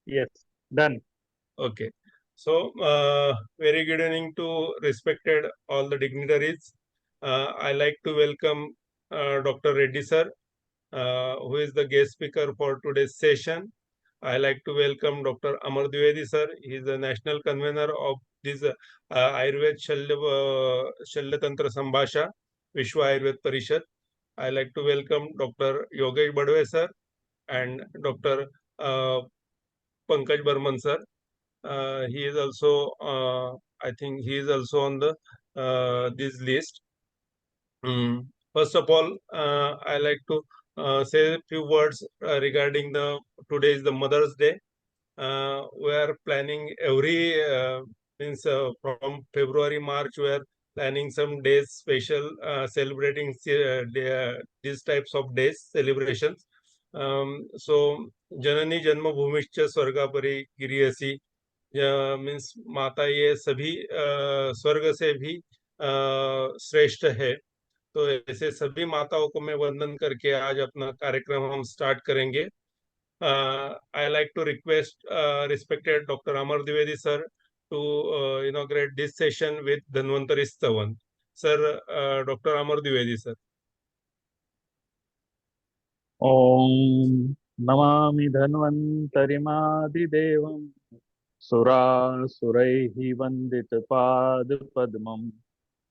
Yes, done. Okay. So, very good evening to respected all the dignitaries. I like to welcome Dr. Reddy sir, who is the guest speaker for today's session. I like to welcome Dr. Amar Dwivedi sir. He is the national convener of this Ayurved Shalya Tantra Sambhasha, Vishwa Ayurved Parishad. I like to welcome Dr. Yogesh Badwe sir and Dr. Uh, Pankaj Burman sir. He is also, I think, he is also on the this list. First of all, I like to say a few words regarding the today is the Mother's Day. We are planning every means from February March we are planning some days special celebrating these types of days celebrations. So जननी जन्मभूमिश्च स्वर्गापरि गिरियसी means माता ये सभी स्वर्ग से भी श्रेष्ठ है। तो ऐसे सभी माताओं को मैं वंदन करके आज अपना कार्यक्रम हम स्टार्ट करेंगे। I like to request respected Dr. Amar Dwivedi sir to inaugurate this session with Dhanvantari Stavan. Sir, Dr. Amar Dwivedi sir. Om Namami Dhanvantarimadidevam Suraihi Vandita Pad Padmam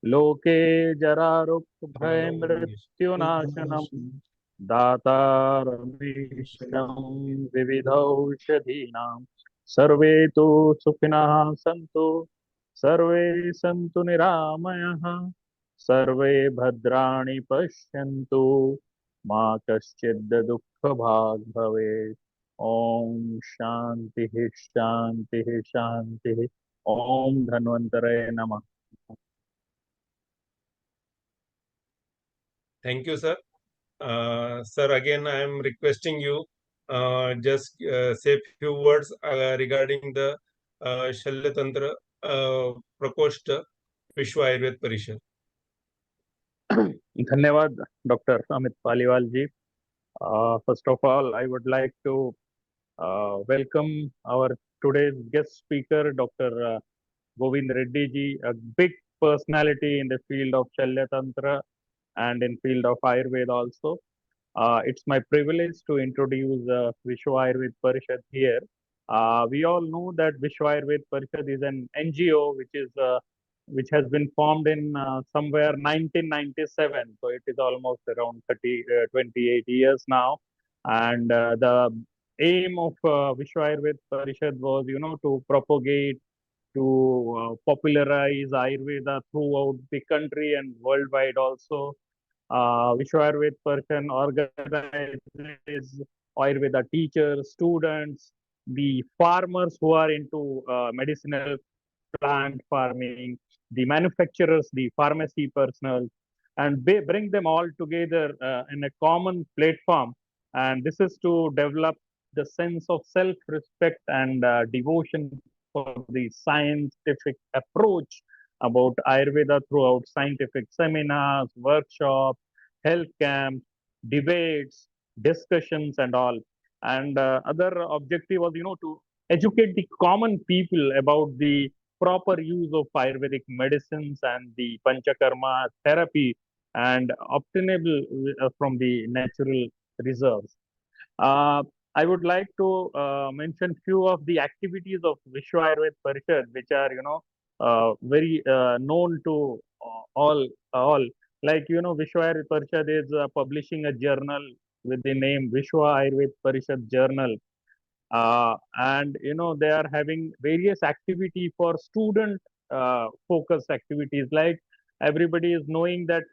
Loke Jararuk Bhai Mrityunashanam Datarmisham Vividaushadhinam Sarve tu Sukhinah Santu Sarve Santu Niramayaha Sarve Bhadrani Pashyantu Ma Kaschid Dukkha Bhag Bhave Om Shanti Shanti Shanti Om Dhanvantare Namah. Thank you, sir. Sir, again, I am requesting you just say a few words regarding the Shalya Tantra Prakoshta Vishwa Ayurved Parishad. धन्यवाद doctor Amit Paliwal ji. First of all, I would like to welcome our today's guest speaker, Dr. Govind Reddy ji, a big personality in the field of Shalya Tantra and in field of Ayurveda also. It's my privilege to introduce Vishwa Ayurved Parishad here. We all know that Vishwa Ayurved Parishad is an NGO which has been formed in somewhere 1997. So it is almost around 28 years now. And the aim of Vishwa Ayurved Parishad was, to propagate, to popularize Ayurveda throughout the country and worldwide also. Vishwa Ayurved Parishad organizes Ayurveda teachers, students, the farmers who are into medicinal plant farming, the manufacturers, the pharmacy personnel, and bring them all together in a common platform. And this is to develop the sense of self-respect and devotion for the scientific approach about Ayurveda throughout scientific seminars, workshops, health camps, debates, discussions, and all. And other objective was, to educate the common people about the proper use of Ayurvedic medicines and the Panchakarma therapy and obtainable from the natural reserves. Uh, I would like to mention few of the activities of Vishwa Ayurved Parishad, which are, very known to all. Like, Vishwa Ayurved Parishad is publishing a journal with the name Vishwa Ayurved Parishad Journal. And they are having various activity for student focused activities. Like everybody is knowing that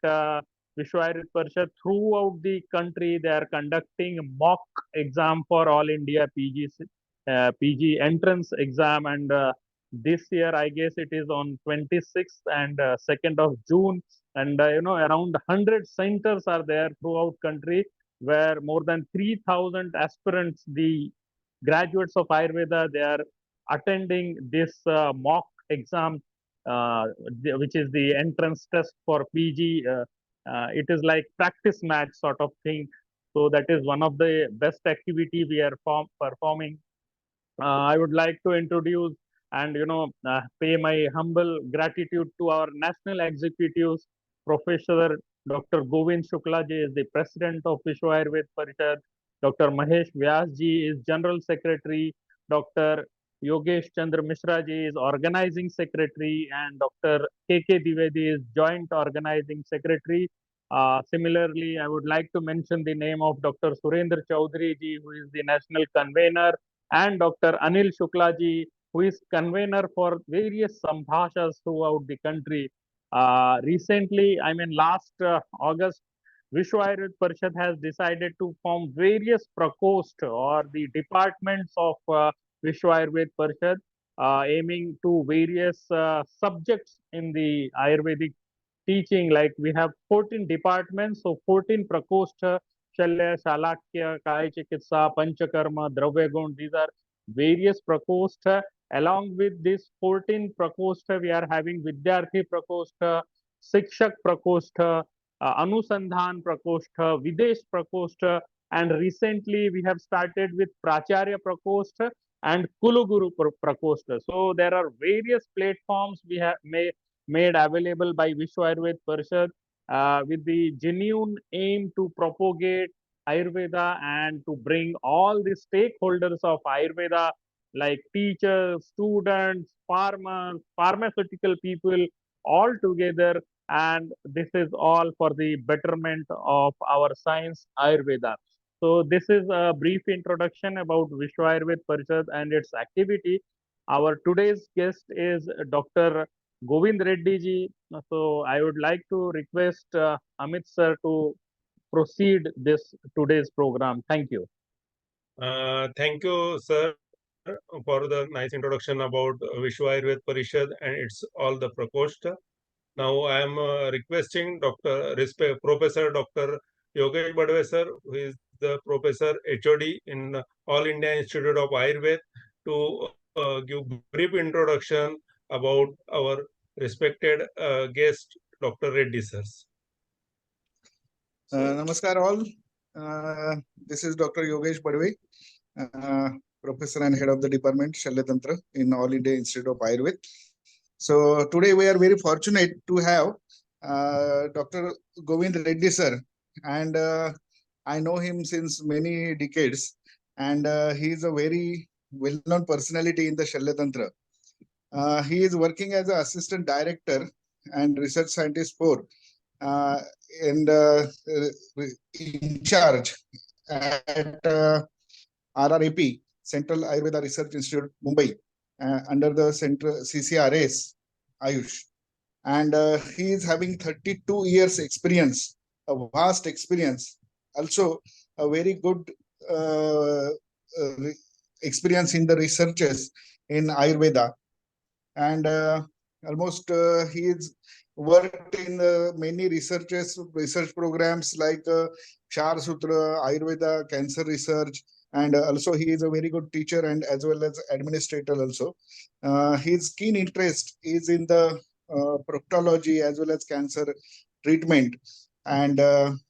Vishwa Ayurved Parishad throughout the country they are conducting a mock exam for all India PG entrance exam, and this year I guess it is on 26th and 2nd of June, and around 100 centers are there throughout country where more than 3,000 aspirants, the graduates of Ayurveda, they are attending this mock exam, which is the entrance test for PG. It is like practice match sort of thing. So that is one of the best activity we are performing. I would like to introduce and pay my humble gratitude to our national executives. Professor Dr. Govind Shukla ji is the president of Vishwa Ayurved Parishad. Dr. Mahesh Vyas ji is general secretary. Dr. Yogesh Chandra Mishra ji is organizing secretary, and Dr. K.K. Dwivedi is joint organizing secretary. Similarly, I would like to mention the name of Dr. Surendra Chaudhary ji, who is the national convener, and Dr. Anil Shukla ji, who is convener for various Sambhashas throughout the country. Recently, I mean last August, Vishwa Ayurved Parishad has decided to form various prakost or the departments of Vishwa Ayurved Parishad, aiming to various subjects in the Ayurvedic teaching. Like we have 14 departments, so 14 prakoshtha, Shalya, Shalakya, Kaya Chikitsa, Panchakarma, Dravya Gun. These are various prakoshtha. Along with this 14 prakoshtha, we are having Vidyarthi prakoshtha, Sikshak prakoshtha, Anusandhan prakoshtha, Videsh prakoshtha, and recently we have started with Pracharya prakoshtha and Kuluguru prakoshtha. So there are various platforms we have made available by Vishwa Ayurved Parishad with the genuine aim to propagate Ayurveda and to bring all the stakeholders of Ayurveda like teachers, students, farmers, pharmaceutical people all together, and this is all for the betterment of our science Ayurveda. So this is a brief introduction about Vishwa Ayurved Parishad and its activity. Our today's guest is Dr. Govind Reddy ji. So I would like to request Amit sir to proceed this today's program. Thank you. Thank you, sir, for the nice introduction about Vishwa Ayurved Parishad and it's all the Prakoshta. Now I am requesting Professor Dr. Yogesh Badwe sir, who is the Professor HOD in All India Institute of Ayurveda, to give brief introduction about our respected guest, Dr. Reddy sirs. Namaskar all. This is Dr. Yogesh Badwe, Professor and Head of the Department Shalya Tantra in All India Institute of Ayurveda. So today we are very fortunate to have Dr. Govind Reddy sir, and I know him since many decades, and he is a very well-known personality in the Shalya Tantra. He is working as an assistant director and research scientist for uh, and in charge at RRAP, Central Ayurveda Research Institute, Mumbai, under the Central CCRS, Ayush. And he is having 32 years experience, a vast experience. Also, a very good uh, experience in the researches in Ayurveda. And almost he is worked in many research programs like Char Sutra, Ayurveda, cancer research, and also he is a very good teacher and as well as administrator also. His keen interest is in the proctology as well as cancer treatment, and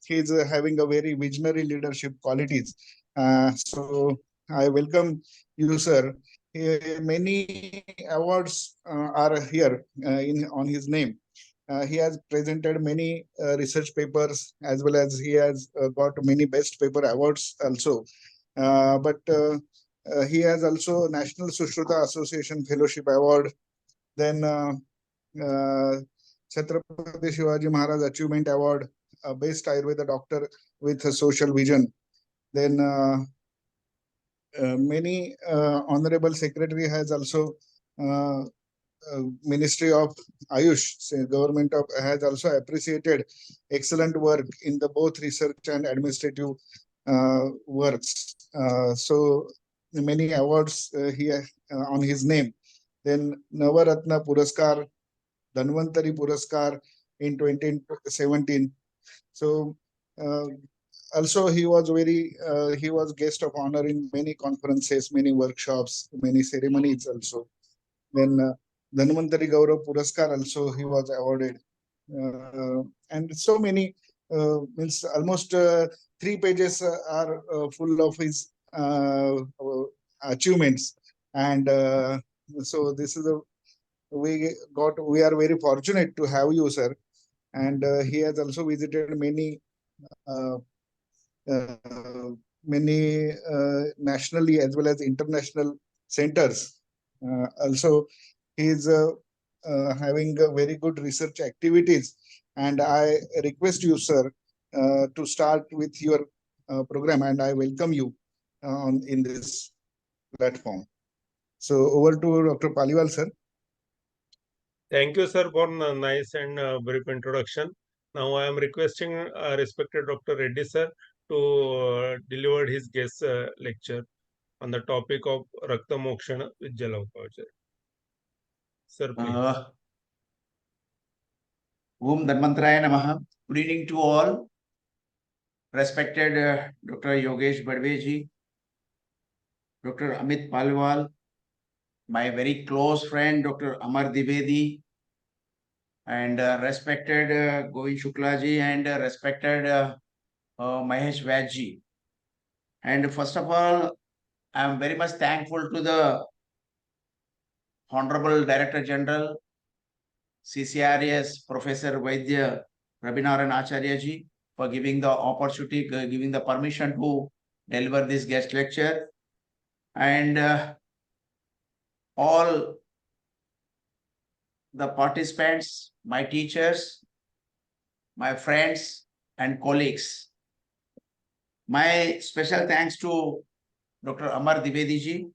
he is having a very visionary leadership qualities. So I welcome you, sir. Many awards are here in on his name. He has presented many research papers as well as he has got many best paper awards also. But he has also National Sushruta Association Fellowship Award. Then Chhatrapati Shivaji Maharaj Achievement Award, Best Ayurveda Doctor with a Social Vision. Then many honorable secretary has also Ministry of Ayush, government of has also appreciated excellent work in the both research and administrative works. So many awards here on his name. Then Navaratna Puraskar, Dhanvantari Puraskar in 2017. So also he was he was guest of honor in many conferences, many workshops, many ceremonies also. Then Dhanvantari Gaurav Puraskar also he was awarded, and so many means almost 3 pages are full of his achievements. And so this is a we are very fortunate to have you, sir. And he has also visited uh, many nationally as well as international centers. Also, he is having very good research activities. And I request you, sir, to start with your program, and I welcome you on in this platform. So over to Dr. Paliwal, sir. Thank you, sir, for a nice and brief introduction. Now I am requesting respected Dr. Reddy, sir, to deliver his guest lecture on the topic of Raktamokshan with Jalavapacha. Sir, please. Om Dhanvantaraya Namaha. Good evening to all. Respected Dr. Yogesh Badveji, Dr. Amit Palwal, my very close friend Dr. Amar Divedi, and respected Govind Shuklaji, and respected Mahesh Vajji. And first of all, I am very much thankful to the Honorable Director General, CCRS, Professor Vaidya Rabinaran Acharya ji, for giving the opportunity, giving the permission to deliver this guest lecture. And all the participants, my teachers, my friends and colleagues. My special thanks to Dr. Amar Divedi ji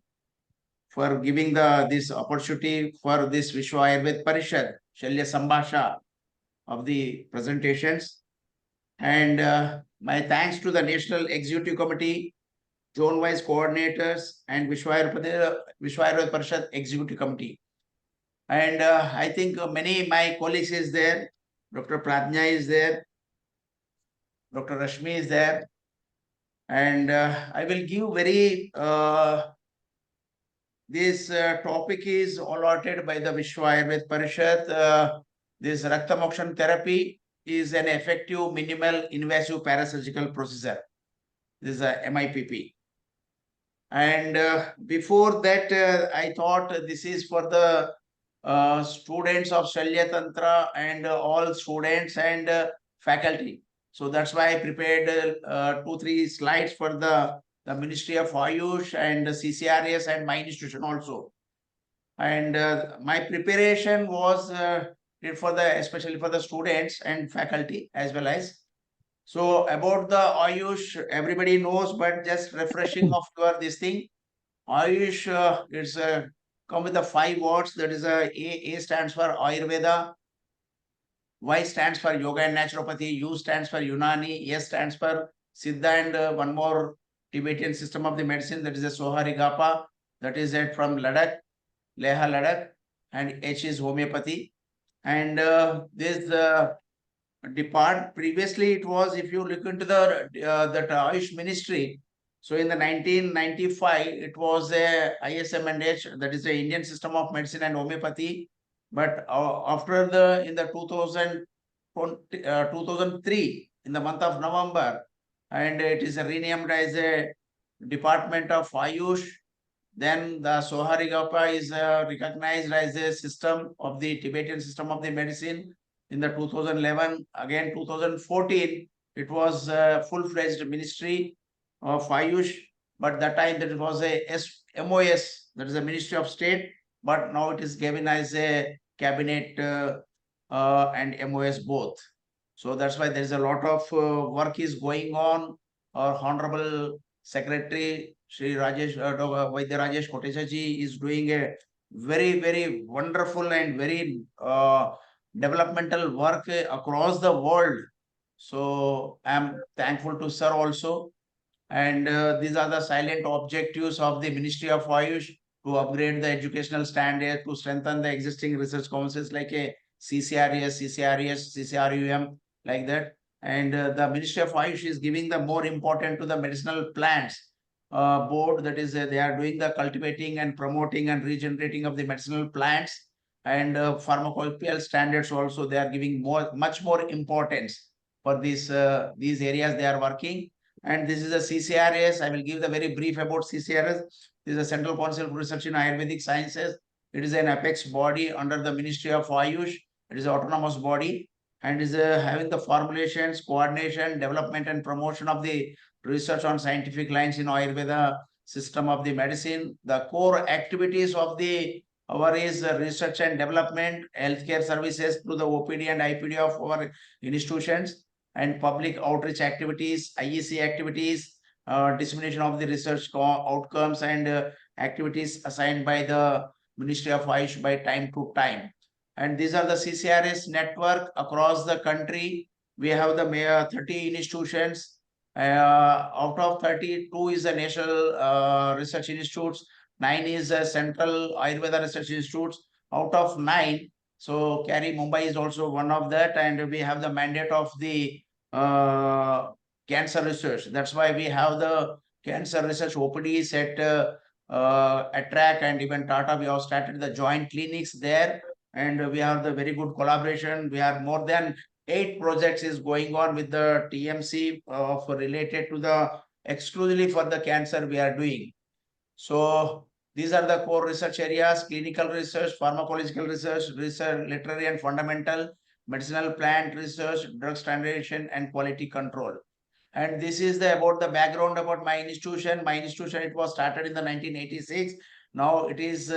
for giving this opportunity for this Vishwa Ayurved Parishad, VAP-Sambhasha of the presentations. And my thanks to the National Executive Committee, zone-wise coordinators, and Vishwa Ayurved Parishad Executive Committee. And I think many my colleagues is there. Dr. Pradnya is there. Dr. Rashmi is there. And I will give very, this topic is allotted by the Vishwa Ayurved Parishad. This Raktamokshan therapy is an effective minimal invasive parasurgical procedure. This is a MIPP. And before that, I thought this is for the students of Shalya Tantra and all students and faculty. So that's why I prepared 2-3 slides for the Ministry of Ayush and the CCRS and my institution also. And my preparation was especially for the students and faculty as well as. So about the Ayush, everybody knows, but just refreshing of this thing. Ayush, it's come with the 5 words. That is A stands for Ayurveda, Y stands for Yoga and Naturopathy, U stands for Unani, S stands for Siddha, and one more Tibetan system of the medicine, that is a Soharigapa, that is it from Ladakh, Leha Ladakh, and H is homeopathy. And this depart previously it was, if you look into the that Ayush ministry, so in the 1995 it was a ISM&H, that is the Indian System of Medicine and Homeopathy. But after in the 2003 in the month of November, and it is renamed as a Department of Ayush. Then the Soharigapa is recognized as a system of the Tibetan system of the medicine. In the 2011, again 2014, it was a full-fledged Ministry of Ayush, but that time that it was a MOS, that is a Ministry of State, but now it is given as a cabinet and MOS both. So that's why there is a lot of work is going on. Our Honorable Secretary Shri Rajesh Vaidya Rajesh Kotecha ji is doing a very, very wonderful and very developmental work across the world. So I'm thankful to sir also. And these are the silent objectives of the Ministry of Ayush to upgrade the educational standard, to strengthen the existing research councils like a CCRS, CCRUM, like that. And the Ministry of Ayush is giving the more important to the medicinal plants board, that is they are doing the cultivating and promoting and regenerating of the medicinal plants, and pharmacopoeial standards also they are giving much more importance for these areas they are working. And this is a CCRS. I will give the very brief about CCRS. This is a Central Council for Research in Ayurvedic Sciences. It is an apex body under the Ministry of Ayush. It is an autonomous body and is having the formulations, coordination, development and promotion of the research on scientific lines in Ayurveda system of the medicine. The core activities of our is research and development, healthcare services through the OPD and IPD of our institutions, and public outreach activities, IEC activities, dissemination of the research outcomes and activities assigned by the Ministry of Ayush by time to time. And these are the CCRS network across the country. We have the 30 institutions. Out of 32 is the National Research Institutes, 9 is the Central Ayurveda Research Institutes. Out of 9, so Kari Mumbai is also one of that, and we have the mandate of the cancer research. That's why we have the cancer research OPDs at track, and even Tata, we have started the joint clinics there, and we have the very good collaboration. We have more than 8 projects is going on with the TMC related to the exclusively for the cancer we are doing. So these are the core research areas: clinical research, pharmacological research, literary and fundamental, medicinal plant research, drug standardization and quality control. And this is about the background about my institution. My institution, it was started in the 1986. Now it is,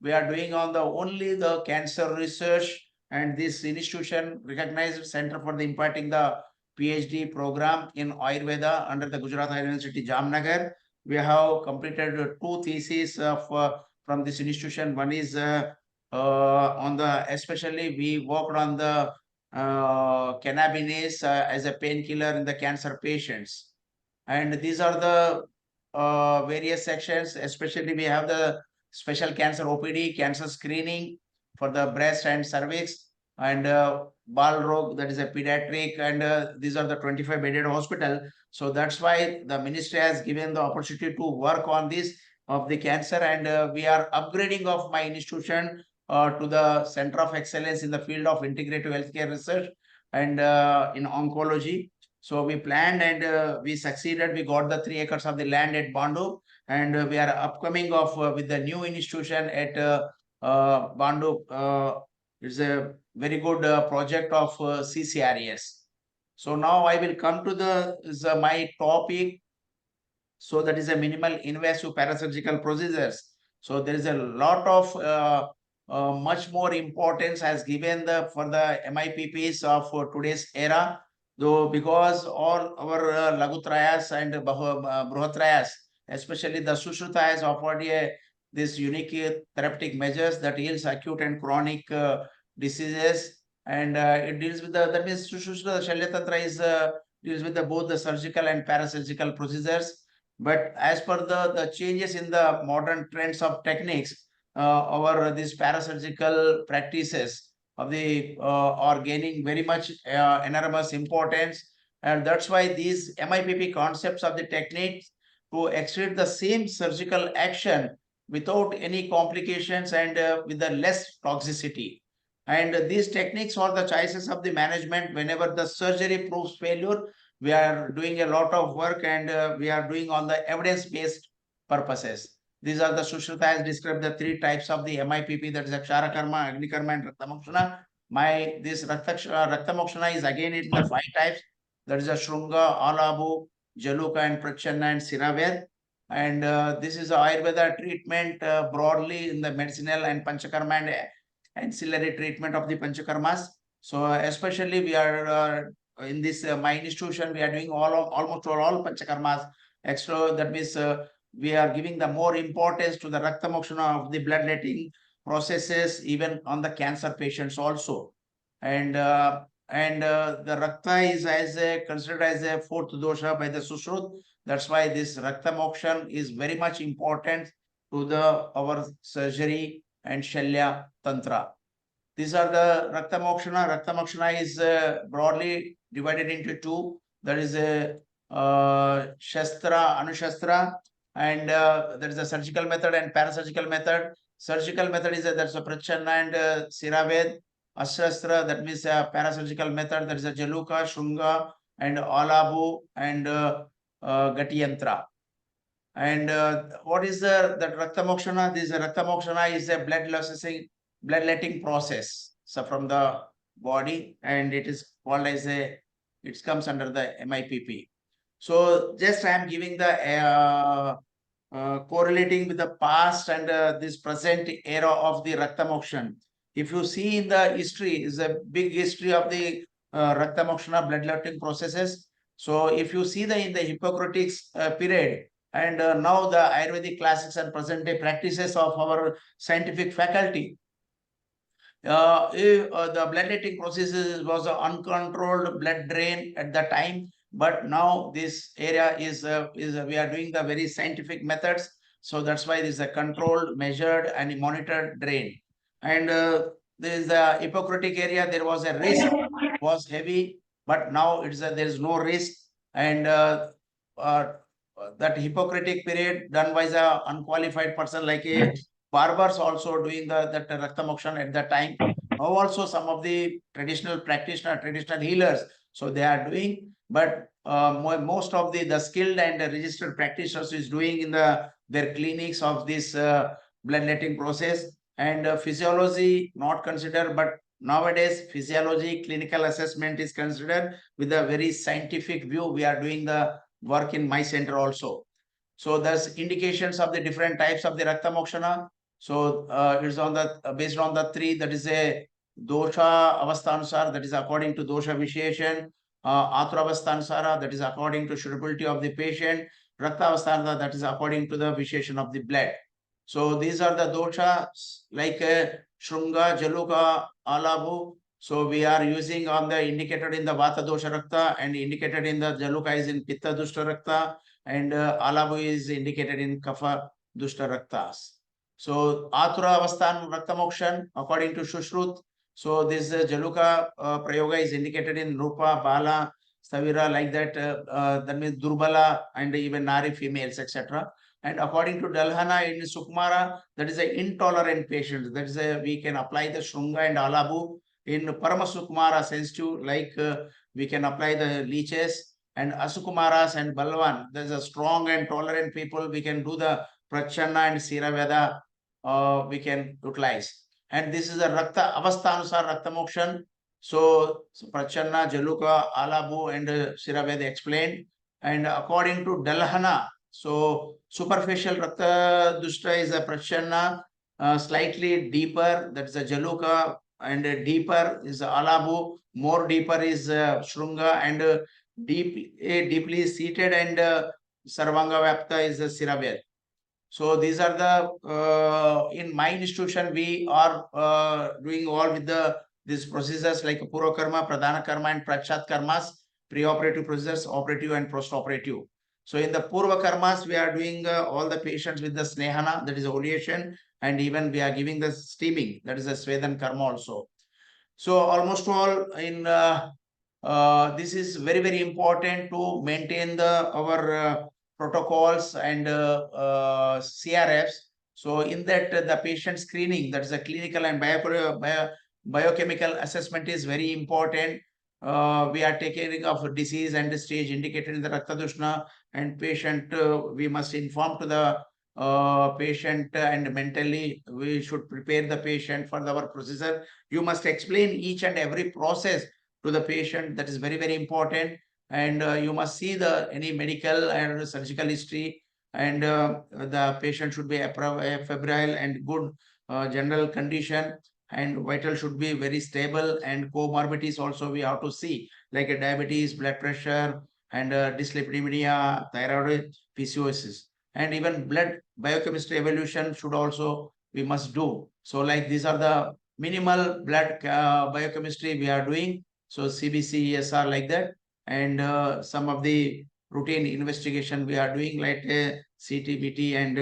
we are doing on the only the cancer research, and this institution recognized center for the imparting the PhD program in Ayurveda under the Gujarat University, Jamnagar. We have completed 2 theses of from this institution. One is on the, especially we worked on the cannabis as a painkiller in the cancer patients. And these are the various sections. Especially we have the special cancer OPD, cancer screening for the breast and cervix, and Balrog, that is a pediatric, and these are the 25 bedded hospital. So that's why the ministry has given the opportunity to work on this of the cancer, and we are upgrading of my institution to the center of excellence in the field of integrative healthcare research and in oncology. So we planned and we succeeded. We got the 3 acres of the land at Bandu, and we are upcoming of with the new institution at Bandu. It's a very good project of CCRS. So now I will come to my topic. So that is a minimal invasive parasurgical procedures. So there is a lot of much more importance has given for the MIPPs of today's era, though, because all our Lagutrayas and Bruhatrayas, especially the Sushruta, has offered this unique therapeutic measures that heals acute and chronic diseases, and it deals with that means Sushruta Shalya Tantra is deals with both the surgical and parasurgical procedures. But as per the changes in the modern trends of techniques, these parasurgical practices of the are gaining very much enormous importance, and that's why these MIPP concepts of the techniques to execute the same surgical action without any complications and with the less toxicity. And these techniques are the choices of the management whenever the surgery proves failure. We are doing a lot of work, and we are doing on the evidence-based purposes. These are the Sushruta has described the 3 types of the MIPP, that is Akshara Karma, Agni Karma, and Raktamokshana. This Raktamokshana is again in the 5 types. That is a Shrunga, Alabu, Jaluka, and Prachanna, and Siraved. And this is Ayurveda treatment broadly in the medicinal and Panchakarma and ancillary treatment of the Panchakarmas. So especially we are in this my institution, we are doing almost all Panchakarmas. Extra, that means we are giving the more importance to the Raktamokshana of the bloodletting processes, even on the cancer patients also. And the Rakta is considered as a 4th dosha by the Sushrut. That's why this Raktamokshan is very much important to our surgery and Shalya Tantra. These are the Raktamokshana. Raktamokshana is broadly divided into 2. That is a Shastra, Anushastra, and there is a surgical method and parasurgical method. Surgical method is that's a Prachanna and Siraved. Ashastra, that means a parasurgical method, that is a Jaluka, Shunga, and Alabu, and Gatiyantra. And what is the Raktamokshana? This Raktamokshana is a bloodletting process. So from the body, and it is called as it comes under the MIPP. So just I am giving the correlating with the past and this present era of the Raktamokshan. If you see in the history, is a big history of the Raktamokshana bloodletting processes. So if you see in the Hippocratic period, and now the Ayurvedic classics and present day practices of our scientific faculty, the bloodletting processes was an uncontrolled blood drain at the time, but now this area is we are doing the very scientific methods. So that's why this is a controlled, measured, and monitored drain. And there is the Hippocratic area. There was a risk, was heavy, but now there is no risk. And that Hippocratic period done by the unqualified person, like a barbers also doing that Raktamokshan at that time. Now also some of the traditional practitioners, traditional healers, so they are doing, but most of the skilled and registered practitioners is doing in their clinics of this bloodletting process. And physiology not considered, but nowadays physiology clinical assessment is considered with a very scientific view. We are doing the work in my center also. So there's indications of the different types of the Raktamokshana. So it's on the based on the three, that is a dosha avasthanusara, that is according to dosha visheshan, atura avasthanusara, that is according to suitability of the patient, rakta avasthanusara, that is according to the visheshan of the blood. So these are the doshas like Shrunga, Jaluka, Alabu. So we are using on the indicated in the Vata dosha rakta, and indicated in the Jaluka is in Pitta dushta rakta, and Alabu is indicated in Kapha dushta raktas. So Atura Avasthan Raktamokshan according to Shushrut. So this Jaluka Prayoga is indicated in Rupa, Bala, Stavira, like that. That means Durbala and even Nari females, etc. And according to Dalhana in Sukmara, that is an intolerant patient. That is we can apply the Shrunga and Alabu. In Paramasukmara sensitive, like we can apply the leeches, and Asukumaras and Balwan, there's a strong and tolerant people, we can do the Prachanna and Siraveda, we can utilize. And this is a Rakta Avasthanusar Raktamokshan. So Prachanna, Jaluka, Alabu, and Siraveda explained. And according to Dalhana, so superficial Rakta Dushta is a Prachanna, slightly deeper, that's a Jaluka, and deeper is Alabu, more deeper is Shrunga, and deeply seated and Sarvanga Vyapta is the Siraved. So these are the in my institution we are doing all with these procedures like Purva Karma, Pradhana Karma, and Prachat Karmas, preoperative procedures, operative and post-operative. So in the Purva Karmas we are doing all the patients with the Snehana, that is oleation, and even we are giving the steaming, that is a Svedan Karma also. So almost all in this is very important to maintain our protocols and CRFs. So in that the patient screening, that is a clinical and biochemical assessment is very important. We are taking of disease and stage indicated in the Raktadushna, and patient we must inform to the patient, and mentally we should prepare the patient for our procedure. You must explain each and every process to the patient. That is very important. And you must see any medical and surgical history, and the patient should be febrile and good general condition, and vital should be very stable, and comorbidities also we have to see, like diabetes, blood pressure, and dyslipidemia, thyroid, PCOS, and even blood biochemistry evaluation should also we must do. So like these are the minimal blood biochemistry we are doing. So CBC, ESR, like that, and some of the routine investigation we are doing, like CT-BT and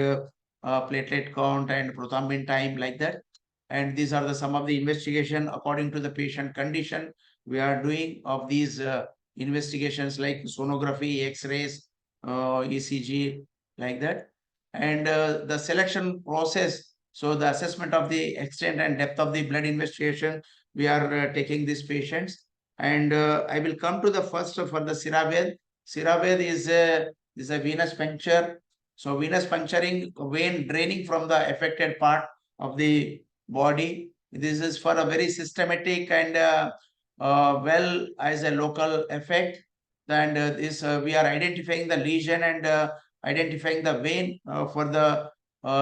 platelet count and prothrombin time, like that. And these are some of the investigation according to the patient condition we are doing of these investigations, like sonography, X-rays, ECG, like that. And the selection process, so the assessment of the extent and depth of the blood investigation, we are taking these patients. And I will come to the first for the Siraved. Siraved is This is a venous puncture. So venous puncturing, vein draining from the affected part of the body. This is for a very systematic and well as a local effect. And this we are identifying the lesion and identifying the vein for the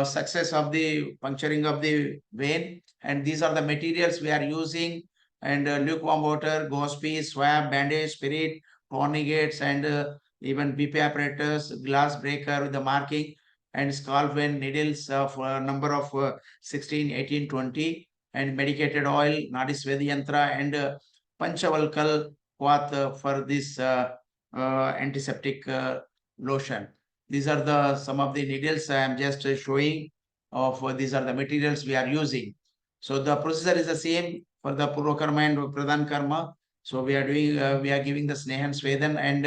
success of the puncturing of the vein. And these are the materials we are using. And lukewarm water, gauze piece, swab, bandage, spirit, tourniquets, and even BP apparatus, glass breaker with the marking, and scalp vein needles for a number of 16, 18, 20, and medicated oil, Nadi Svedyantra, and Panchavalkal cloth for this antiseptic lotion. These are the some of the needles I am just showing of these are the materials we are using. So the procedure is the same for the Purvakarma and Pradhan Karma. So we are doing we are giving the Snehan Svedan and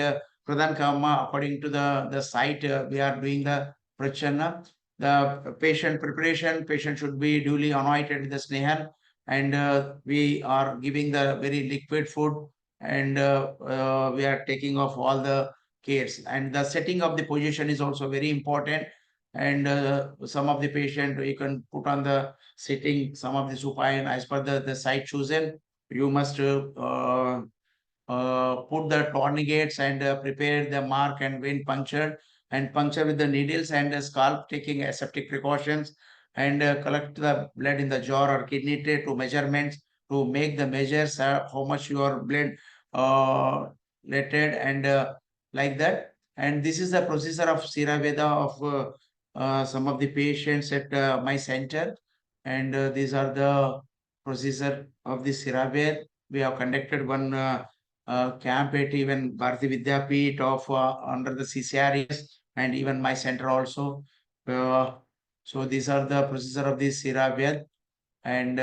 Pradhan Karma according to the site. We are doing the Prachana. The patient preparation, patient should be duly anointed with the Snehan, and we are giving the very liquid food, and we are taking off all the cares. And the setting of the position is also very important. And some of the patient you can put on the sitting, some of the supine as per the site chosen. You must put the tourniquets and prepare the mark and vein punctured and puncture with the needles and scalp, taking aseptic precautions, and collect the blood in the jar or kidney tray to measurements to make the measures how much your blood letted and like that. And this is the procedure of Siraveda of some of the patients at my center. And these are the procedure of the Siraved. We have conducted one camp at even Bharati Vidyapit of under the CCRS and even my center also. So these are the procedure of the Siraved. And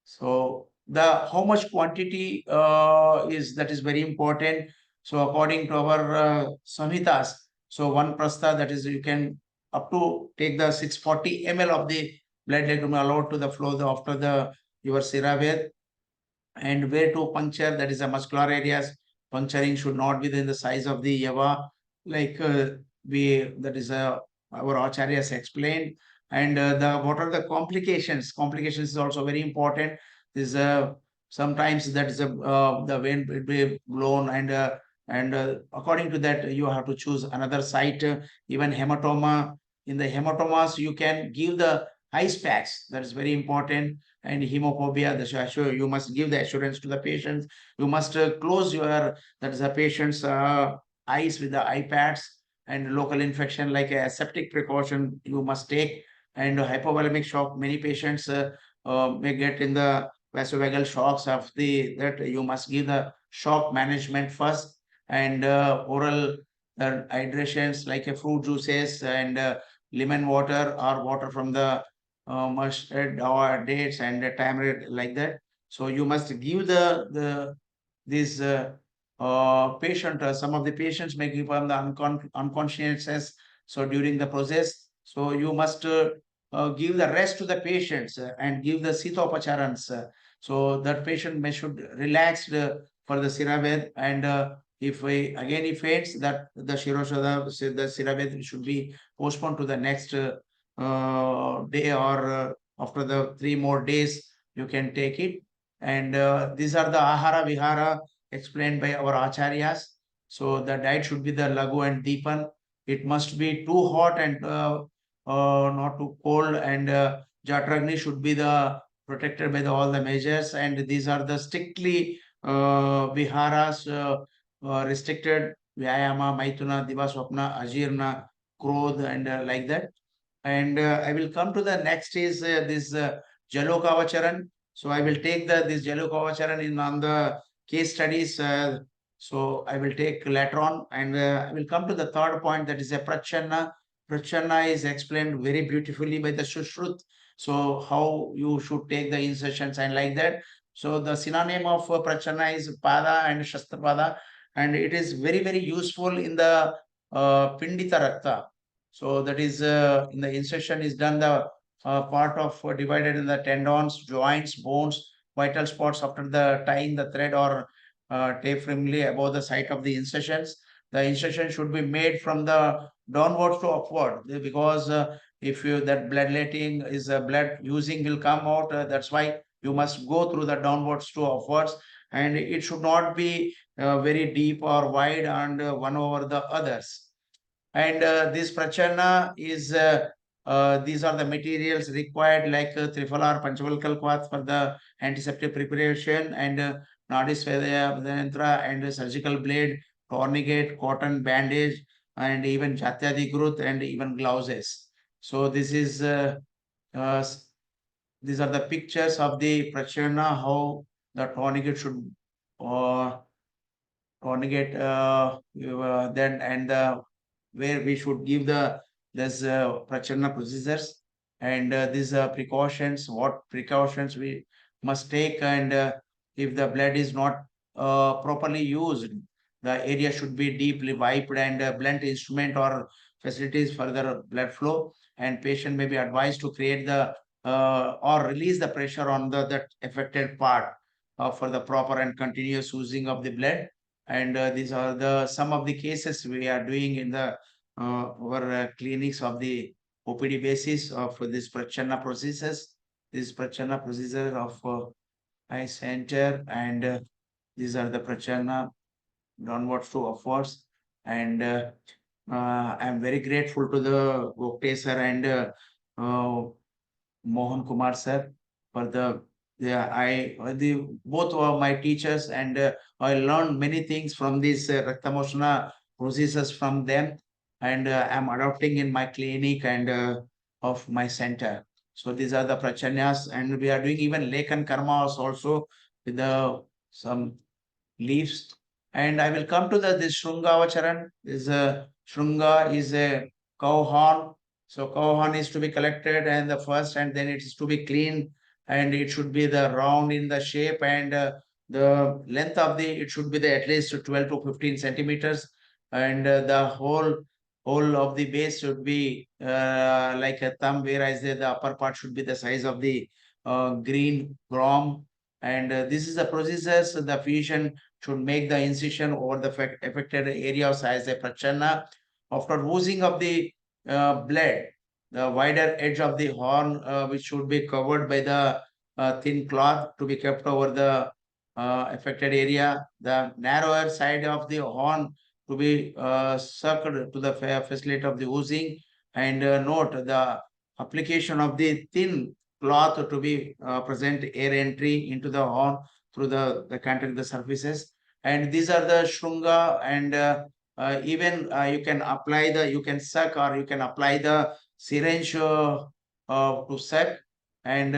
so the how much quantity is that is very important. So according to our Samhitas, so one prastha, that is you can up to take the 640 ml of the blood allowed to the flow after the your Siraved. And where to puncture, that is the muscular areas. Puncturing should not be in the size of the yava, like that is our acharyas explained. And the what are the complications? Complications is also very important. This sometimes that is the vein will be blown, and according to that you have to choose another site. Even hematoma, in the hematomas you can give the ice packs. That is very important. And hemophobia, you must give the assurance to the patients. You must close your that is the patient's eyes with the eye pads. And local infection like a septic precaution you must take. And hypovolemic shock, many patients may get in the vasovagal shocks of the that you must give the shock management first. And oral hydrations like a fruit juices and lemon water or water from the mustard or dates and tamarind, like that. So you must give this patient. Some of the patients may give them the unconsciousness. So during the process, so you must give the rest to the patients and give the sitopacharans. So that patient may should relax for the Siraved. And if we again he faints, that the Shiroshada, the Siraved should be postponed to the next day, or after the 3 more days you can take it. And these are the ahara vihara explained by our acharyas. So the diet should be the lagu and deepan. It must be too hot and not too cold. And jatragni should be the protected by all the measures. And these are the strictly viharas restricted: vyayama, maithuna, divaswapna, ajirna, krodh, and like that. And I will come to the next is this Jalokavacharan. So I will take this Jalokavacharan in on the case studies. So I will take later on. And I will come to the third point, that is a Prachanna. Prachanna is explained very beautifully by the Sushrut. So how you should take the insertions and like that. So the synonym of Prachanna is Pada and Shastrapada. And it is very, very useful in the Pindita Rakta. So that is in the insertion is done the part of divided in the tendons, joints, bones, vital spots after the tying the thread or tape firmly above the site of the insertions. the insertion should be made from the downwards to upward, because if you that bloodletting is blood using will come out, that's why you must go through the downwards to upwards, and it should not be very deep or wide and one over the others. And this prachana is these are the materials required, like triple R panchavalkal cloth for the antiseptic preparation, and nadi svedyantra and surgical blade, tourniquet, cotton bandage, and even jatyadi gruth, and even gloves. So this is uh, these are the pictures of the prachana, how the tourniquet should tourniquet then, and where we should give the this prachana procedures, and these precautions, what precautions we must take, and if the blood is not properly used, the area should be deeply wiped, and blunt instrument or facilities for the blood flow, and patient may be advised to create the or release the pressure on the that affected part for the proper and continuous using of the blood. And these are the some of the cases we are doing in the our clinics of the OPD basis of this prachana processes. This prachana procedure of eye center, and these are the prachana downwards to upwards. And I'm very grateful to the Gokte sir and Mohan Kumar sir for the both were my teachers, and I learned many things from these Raktamokshan processes from them, and I'm adopting in my clinic and of my center. So these are the prachanyas, and we are doing even Lekan Karmas also with the some leaves. And I will come to this Shrungavacharan. This Shrunga is a cow horn. So cow horn is to be collected, and the first, and then it is to be cleaned, and it should be the round in the shape, and the length of the it should be the at least 12 to 15 centimeters, and the whole of the base should be like a thumb, whereas the upper part should be the size of the green grom. And this is the procedures the physician should make the incision over the affected areas as a prachana. After oozing of the blood, the wider edge of the horn, which should be covered by the thin cloth to be kept over the affected area. The narrower side of the horn to be circled to the facility of the oozing. And note the application of the thin cloth to be present air entry into the horn through the contact the surfaces. And these are the shrunga, and even you can apply you can suck, or you can apply the syringe to suck, and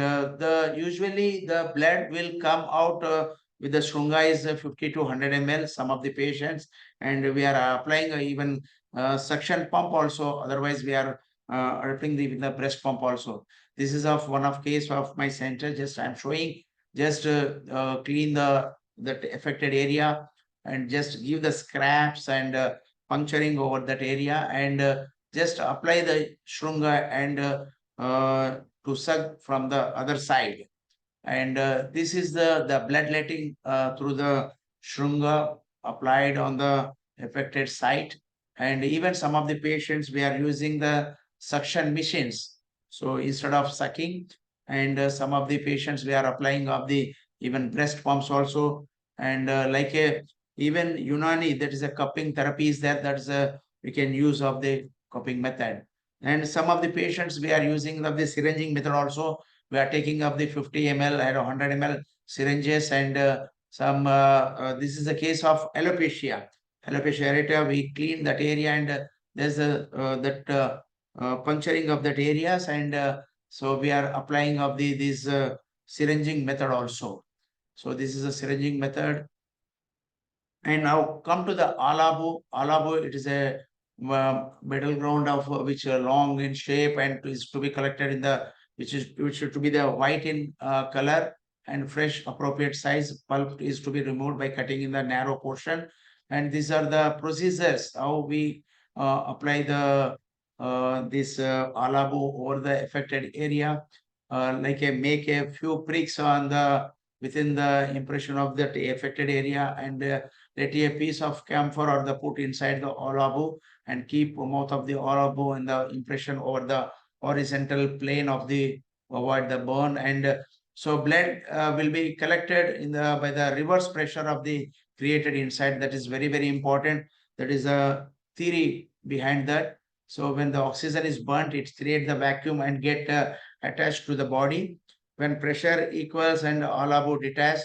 usually the blood will come out with the shrunga is 50 to 100 ml some of the patients, and we are applying even suction pump also, otherwise we are adopting with the breast pump also. This is of one of case of my center, just I'm showing, just clean that affected area, and just give the scraps and puncturing over that area, and just apply the shrunga, and to suck from the other side. And this is the bloodletting through the shrunga applied on the affected site. And even some of the patients, we are using the suction machines. So instead of sucking, and some of the patients, we are applying of the even breast pumps also. And like even Unani, that is a cupping therapy is there, that's we can use of the cupping method. And some of the patients, we are using of the syringing method also. We are taking up the 50 ml and 100 ml syringes, and this is the case of alopecia. Alopecia areata, we clean that area, and there's that puncturing of that areas, and so we are applying of this syringing method also. So this is a syringing method. And now come to the alabu. Alabu, it is a middle ground of which are long in shape, and is to be collected in the which should to be the white in color, and fresh appropriate size. Pulp is to be removed by cutting in the narrow portion. And these are the procedures how we apply the this alabu over the affected area, like make a few pricks on the within the impression of that affected area, and let a piece of camphor or the put inside the olabu and keep mouth of the olabu and the impression over the horizontal plane of the avoid the burn. And so blood will be collected in the by the reverse pressure of the created inside. That is very, very important. That is a theory behind that. So when the oxygen is burnt, it creates the vacuum and get attached to the body. When pressure equals and olabu detach,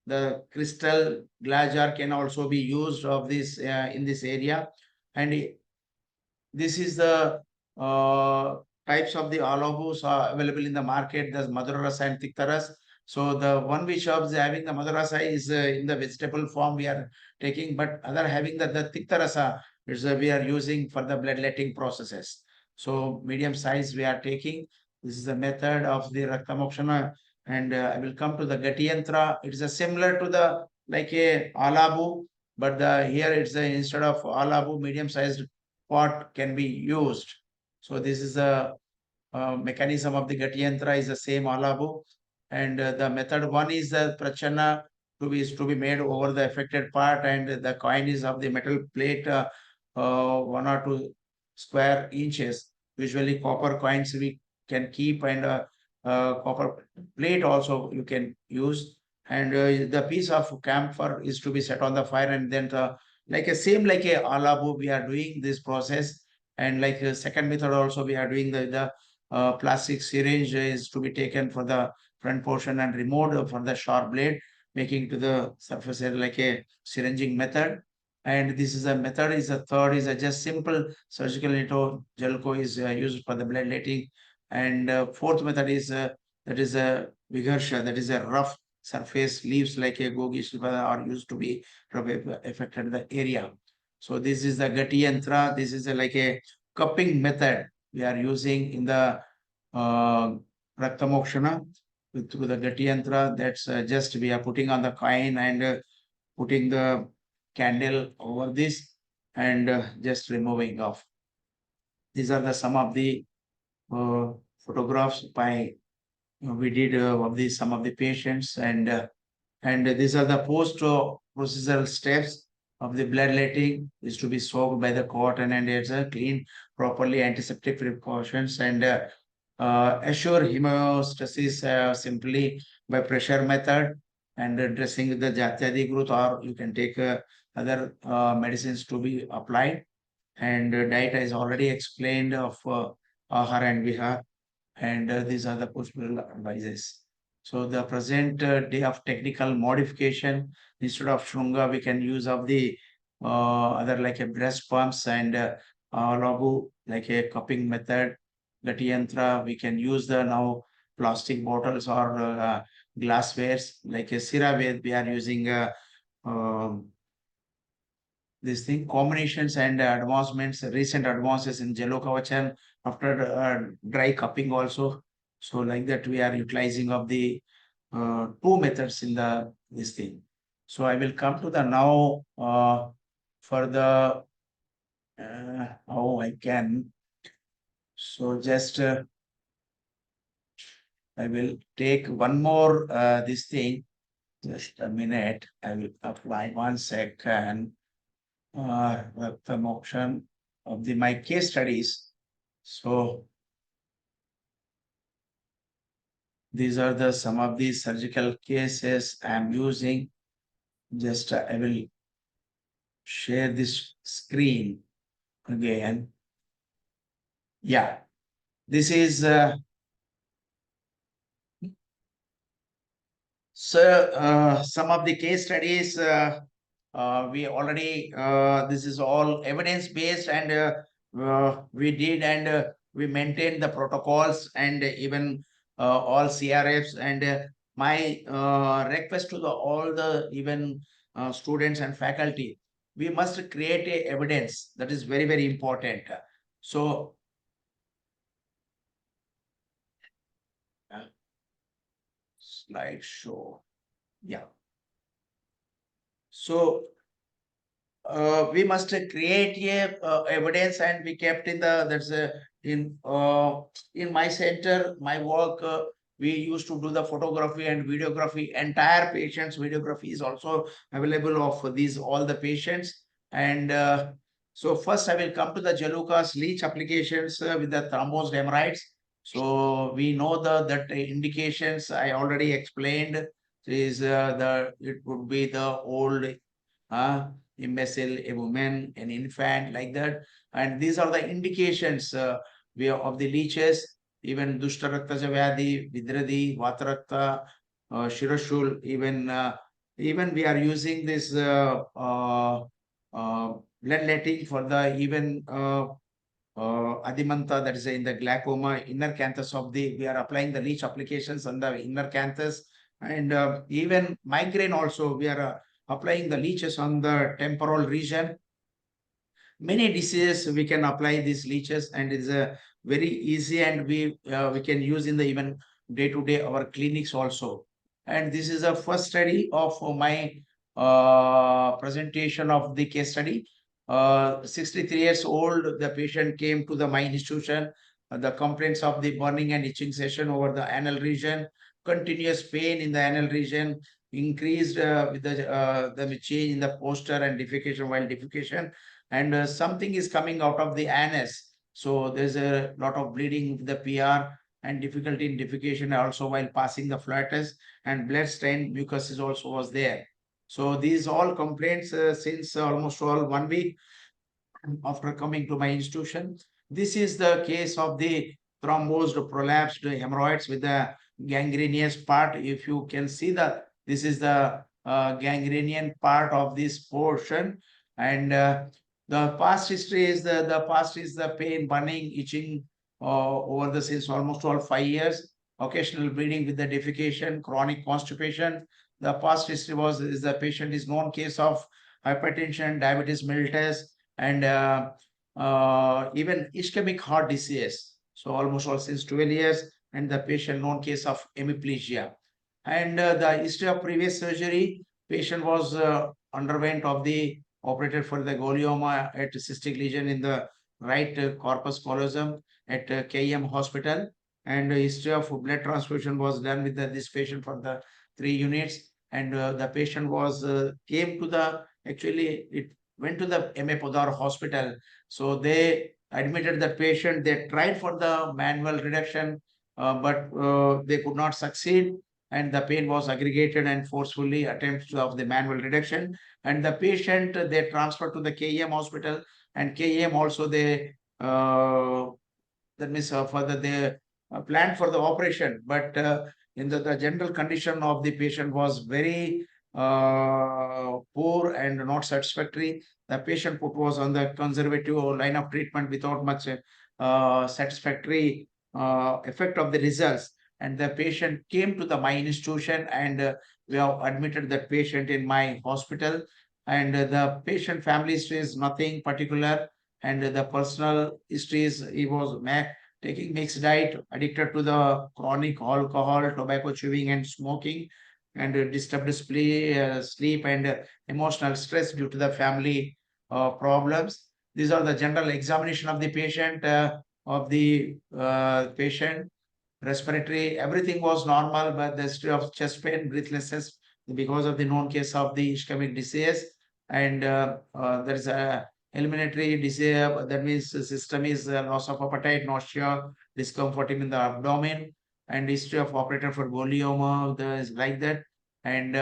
the crystal glass jar can also be used of this in this area. And this is the types of the alabus are available in the market. There's Madhurasa and Tiktaras. So the one which is having the Madhurasa is in the vegetable form we are taking, but other having the Tiktarasa is we are using for the bloodletting processes. So medium size we are taking. This is the method of the Raktamokshana, and I will come to the Gatiyantra. It is a similar to the like a alabu, but the here it's a, instead of alabu, medium sized pot can be used. So this is a mechanism of the Gatiyantra is the same alabu, and the method one is the prachana to be made over the affected part, and the coin is of the metal plate 1 or 2 square inches. Usually copper coins we can keep, and copper plate also you can use. And the piece of camphor is to be set on the fire, and then like a same like a alabu we are doing this process. And like a second method also we are doing the plastic syringe is to be taken for the front portion and removed for the sharp blade, making to the surface area like a syringing method. And this is a method is a third is a just simple surgical nitro gelco is used for the bloodletting. And fourth method is that is a vigharsha, that is a rough surface leaves like a gogi are used to be affected the area. So this is the gati yantra. This is like a cupping method we are using in the Raktamokshana through the gati yantra. That's just we are putting on the coin and putting the candle over this and just removing off. These are the some of the photographs by we did of the some of the patients, and these are the post procedural steps of the bloodletting is to be soaked by the cotton, and it's clean properly, antiseptic precautions, and assure hemostasis simply by pressure method, and dressing the Jatyadi growth, or you can take other medicines to be applied. And diet is already explained of Ahar and Vihar, and these are the possible advices. So the present day of technical modification, instead of Shunga, we can use of the other like a breast pumps and Lagu, like a cupping method. Gati yantra, we can use the now plastic bottles or glasswares, like a Siraved, we are using this thing, combinations and advancements, recent advances in Jello Kavachan after dry cupping also. So like that, we are utilizing of the two methods in the this thing. So I will come to the now for the how I can. So just I will take one more this thing. Just a minute. I will apply 1 second. The motion of the my case studies. So these are the some of the surgical cases I am using. Just I will share this screen again. Yeah, this is some of the case studies we already this is all evidence based, and we did, and we maintained the protocols, and even all CRFs, and my request to the all the even students and faculty, we must create a evidence. That is very, very important. So slideshow, yeah. So we must create a evidence, and we kept in the in my center, my work we used to do the photography and videography. Entire patient's videography is also available of these all the patients. And so first I will come to the Jaluka's leech applications with the thrombosed hemorrhoids. So we know that indications I already explained is it would be the old imbecile, a woman, an infant, like that. And these are the indications of the leeches, even Dushtaraktaja Vyadhi, Vidradi, Vatarakta, Shirashul, even we are using this bloodletting for the even Adimanta, that is in the glaucoma, inner canthus of the, we are applying the leech applications on the inner canthus. And even migraine also, we are applying the leeches on the temporal region. Many diseases we can apply these leeches, and it's a very easy, and we can use in the even day-to-day our clinics also. And this is a first study of my presentation of the case study. 63 years old, the patient came to my institution. The complaints of the burning and itching session over the anal region, continuous pain in the anal region, increased with the change in the posture and defecation while defecation, and something is coming out of the anus. So there's a lot of bleeding with the PR and difficulty in defecation also while passing the flatus, and blood stain mucus is also was there. So these all complaints since almost all 1 week after coming to my institution. This is the case of the thrombosed prolapsed hemorrhoids with the gangrenous part. If you can see that this is the gangrenian part of this portion, and the past history is the past is the pain, burning, itching over the since almost all 5 years. Occasional bleeding with the defecation, chronic constipation. The past history is the patient is known case of hypertension, diabetes mellitus, and even ischemic heart disease. So almost all since 12 years, and the patient known case of hemiplegia. And the history of previous surgery, patient was underwent of the operated for the glioma at cystic lesion in the right corpus callosum at KM hospital, and history of blood transfusion was done with this patient for the 3 units. And the patient was came to the, actually it went to the MA Podar hospital. So they admitted the patient. They tried for the manual reduction, but they could not succeed, and the pain was aggregated and forcefully attempts of the manual reduction. And the patient, they transferred to the KEM hospital, and KEM also they that means further they planned for the operation, but in the general condition of the patient was very poor and not satisfactory. The patient put was on the conservative line of treatment without much satisfactory effect of the results. And the patient came to my institution, and we have admitted that patient in my hospital. And the patient family history is nothing particular, and the personal histories, he was taking mixed diet, addicted to the chronic alcohol, tobacco chewing and smoking, and disturbed sleep and emotional stress due to the family problems. These are the general examination of the patient. Patient respiratory, everything was normal, but the history of chest pain, breathlessness because of the known case of the ischemic disease. And there is a eliminatory disease, that means the system is loss of appetite, nausea, discomfort in the abdomen, and history of operator for glioma, is like that. And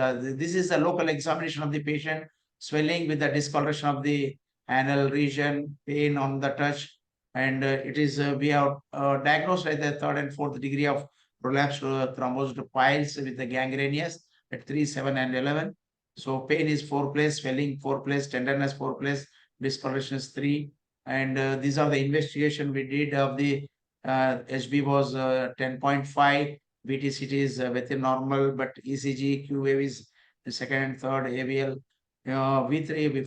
this is the local examination of the patient, swelling with the discoloration of the anal region, pain on the touch, and it is we have diagnosed at the 3rd and 4th degree of prolapsed thrombosed piles with the gangrenous at 3, 7, and 11. So pain is 4 place, swelling 4 place, tenderness 4 place, discoloration is 3. And these are the investigation we did of the HB was 10.5, VTCT is within normal, but ECG, Q wave is the 2nd and 3rd, AVL V3, V4,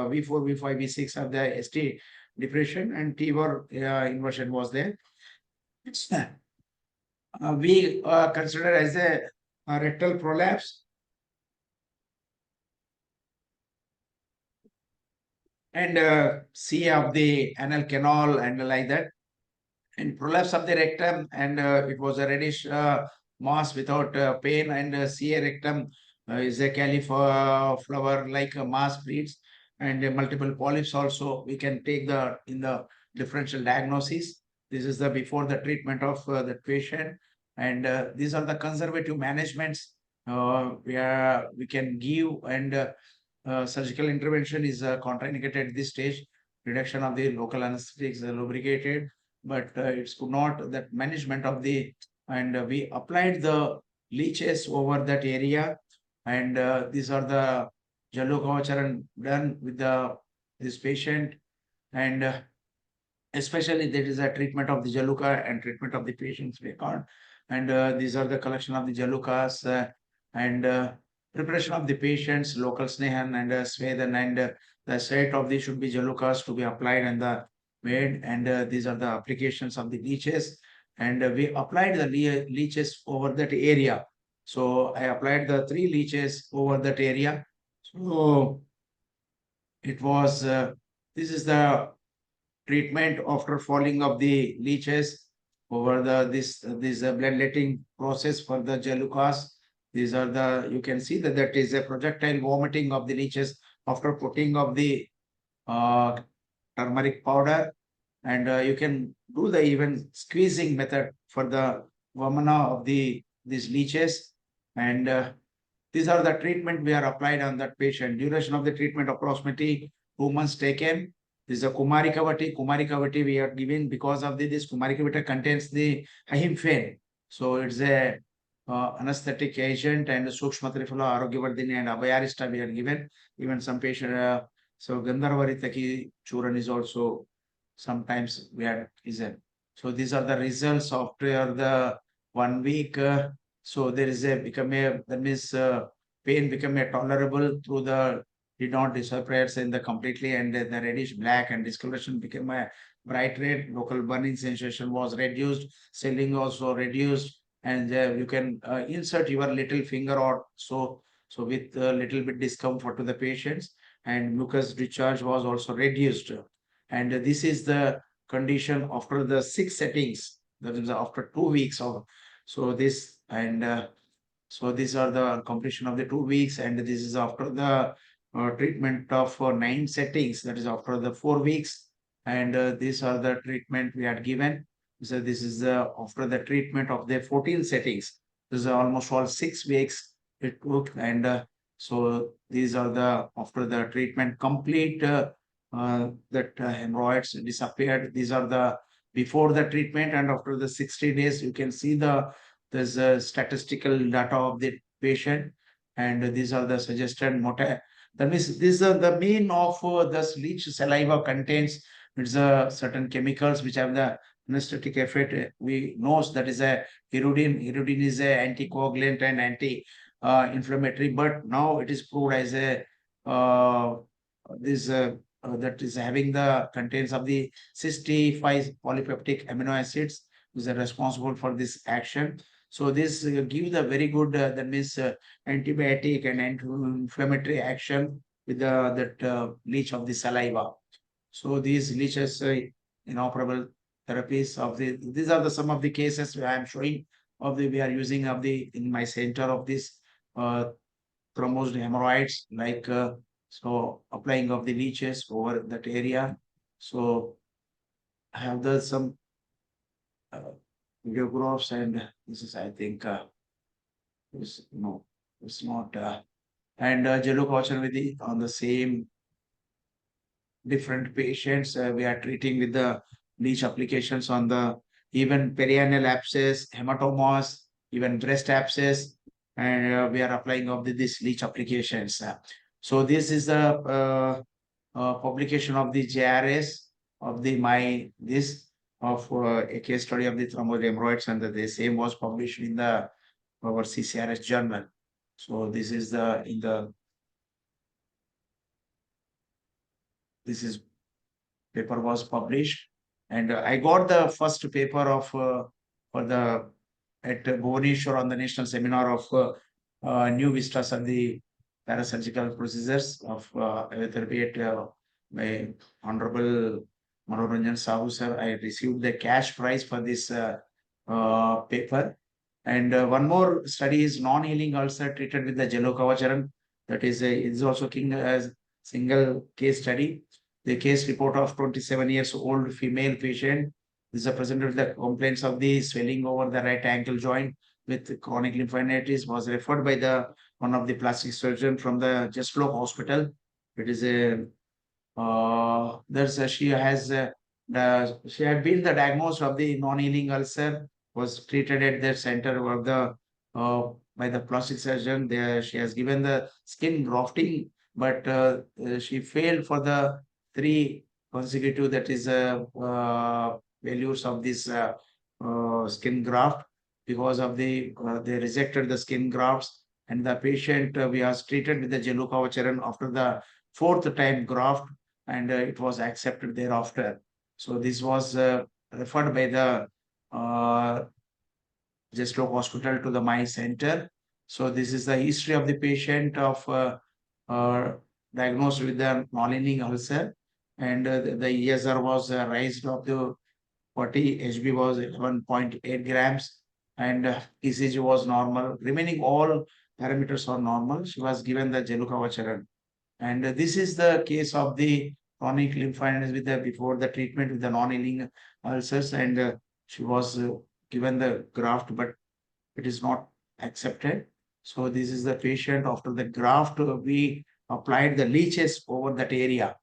V5, V6 of the ST depression, and T-bar inversion was there. We consider as a rectal prolapse, and C of the anal canal and like that. in prolapse of the rectum, and it was a reddish mass without pain, and CA rectum is a cauliflower like mass breeds, and multiple polyps also we can take in the differential diagnosis. This is the before the treatment of the patient, and these are the conservative managements we can give, and surgical intervention is contraindicated at this stage. Reduction of the local anesthetic is lubricated, but it's not that management of the, and we applied the leeches over that area, and these are the Jalukavacharan done with this patient, and especially there is a treatment of the Jaluka and treatment of the patient's record, and these are the collection of the Jalukas, and preparation of the patient's local snehan and Svedan, and the set of these should be Jalukas to be applied and the made, and these are the applications of the leeches, and we applied the leeches over that area. So I applied the 3 leeches over that area. So it was this is the treatment after falling of the leeches over this bloodletting process for the Jalukas. These are the, you can see that is a projectile vomiting of the leeches after putting of the turmeric powder, and you can do the even squeezing method for the vomina of these leeches, and these are the treatment we are applied on that patient. Duration of the treatment approximately 2 months taken. This is a Kumarikavati. Kumarikavati we are given because of this Kumarikavati contains the ahimfen. So it's a anesthetic agent, and Sukshma Trifala, Arogyavardhini and Abhayarista we are given. Even some patient, so Gandharvaritaki Churan is also sometimes we are given. So these are the results after the 1 week. So there is that means pain become tolerable through the did not disappear in the completely, and the reddish black and discoloration became a bright red. Local burning sensation was reduced, swelling also reduced, and you can insert your little finger or so with a little bit discomfort to the patients, and mucus discharge was also reduced, and this is the condition after the 6 settings, that is after 2 weeks of so this, and so these are the completion of the 2 weeks, and this is after the treatment of 9 settings, that is after the 4 weeks, and these are the treatment we had given. So this is after the treatment of the 14 settings. This is almost all 6 weeks it took, and so these are the after the treatment complete that hemorrhoids disappeared. These are the before the treatment, and after the 60 days you can see there's a statistical data of the patient, and these are the suggested mota. That means these are the mean of this leech saliva contains it's certain chemicals which have the anesthetic effect. We know that is a iridine. Iridine is a anticoagulant and anti-inflammatory, but now it is proved as a this that is having the contains of the 65 polypeptide amino acids is responsible for this action. So this gives a very good that means antibiotic and anti-inflammatory action with that leech of the saliva. So these leeches inoperable therapies of these are some of the cases where I am showing of we are using of in my center of this thrombosis hemorrhoids, like so applying of the leeches over that area. So I have some videographs, and this is I think it's not and Jalukavacharan on the same different patients we are treating with the leech applications on the even perianal abscess, hematomas, even breast abscess, and we are applying of this leech applications. So this is the publication of the JRS of a case study of the thromboid hemorrhoids, and the same was published in our CCRS journal. So this is this paper was published, and I got the first paper of at Bhubaneswar on the national seminar of new vistas and the parasurgical procedures of therapy at by Honorable Manoranjan Sahu sir. I received the cash prize for this paper. And one more study is non-healing ulcer treated with the Jelokavacharan. That is also king as single case study. The case report of 27 years old female patient. This is presented with the complaints of the swelling over the right ankle joint with chronic lymphadenitis, was referred by the one of the plastic surgeon from the Jeslow Hospital. It is a she had been the diagnosed of the non-healing ulcer, was treated at their center of the by the plastic surgeon. There she has given the skin grafting, but she failed for the 3 consecutive, that is values of this skin graft, because of they rejected the skin grafts, and the patient was treated with the Jelukavacharan after the 4th time graft, and it was accepted thereafter. So this was referred by the Jeslow Hospital to the my center. So this is the history of the patient of diagnosed with the non-healing ulcer, and the ESR was raised up to 40, HB was 11.8 grams, and ECG was normal. Remaining all parameters are normal. She was given the Jelukavacharan. And this is the case of the chronic lymphadenitis with the before the treatment with the non-healing ulcers, and she was given the graft, but it is not accepted. So this is the patient after the graft. We applied the leeches over that area.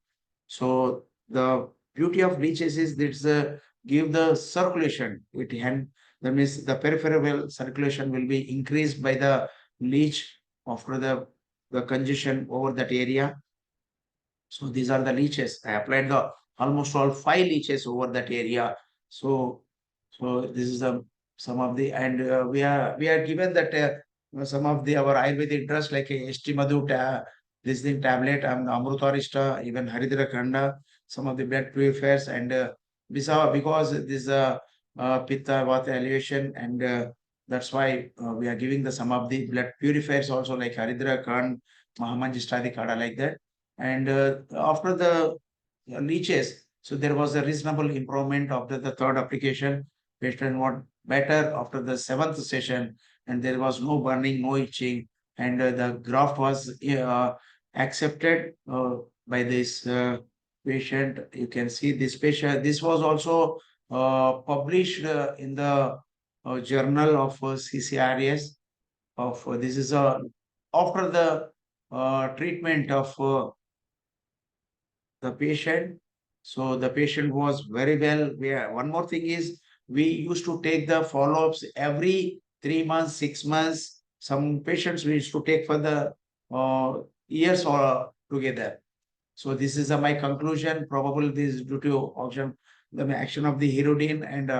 So the beauty of leeches is that give the circulation. That means the peripheral circulation will be increased by the leech after the congestion over that area. So these are the leeches. I applied the almost all 5 leeches over that area. So this is some of the, and we are given that some of the our Ayurvedic drugs like St. Madhu this thing tablet, Amrutarishta, even Haridra Khanda, some of the blood purifiers, and because this Pitta Vata elevation, and that's why we are giving the some of the blood purifiers also like Haridra Khand, Mahamanjistadi Kada, like that. And after the leeches, so there was a reasonable improvement after the 3rd application. Patient was better after the 7th session, and there was no burning, no itching, and the graft was accepted by this patient. You can see this patient. This was also published in the journal of CCRS. This is after the treatment of the patient. So the patient was very well. One more thing is we used to take the follow-ups every 3 months, 6 months. Some patients we used to take for the years or together. So this is my conclusion. Probably this is due to the action of the Hirudin, and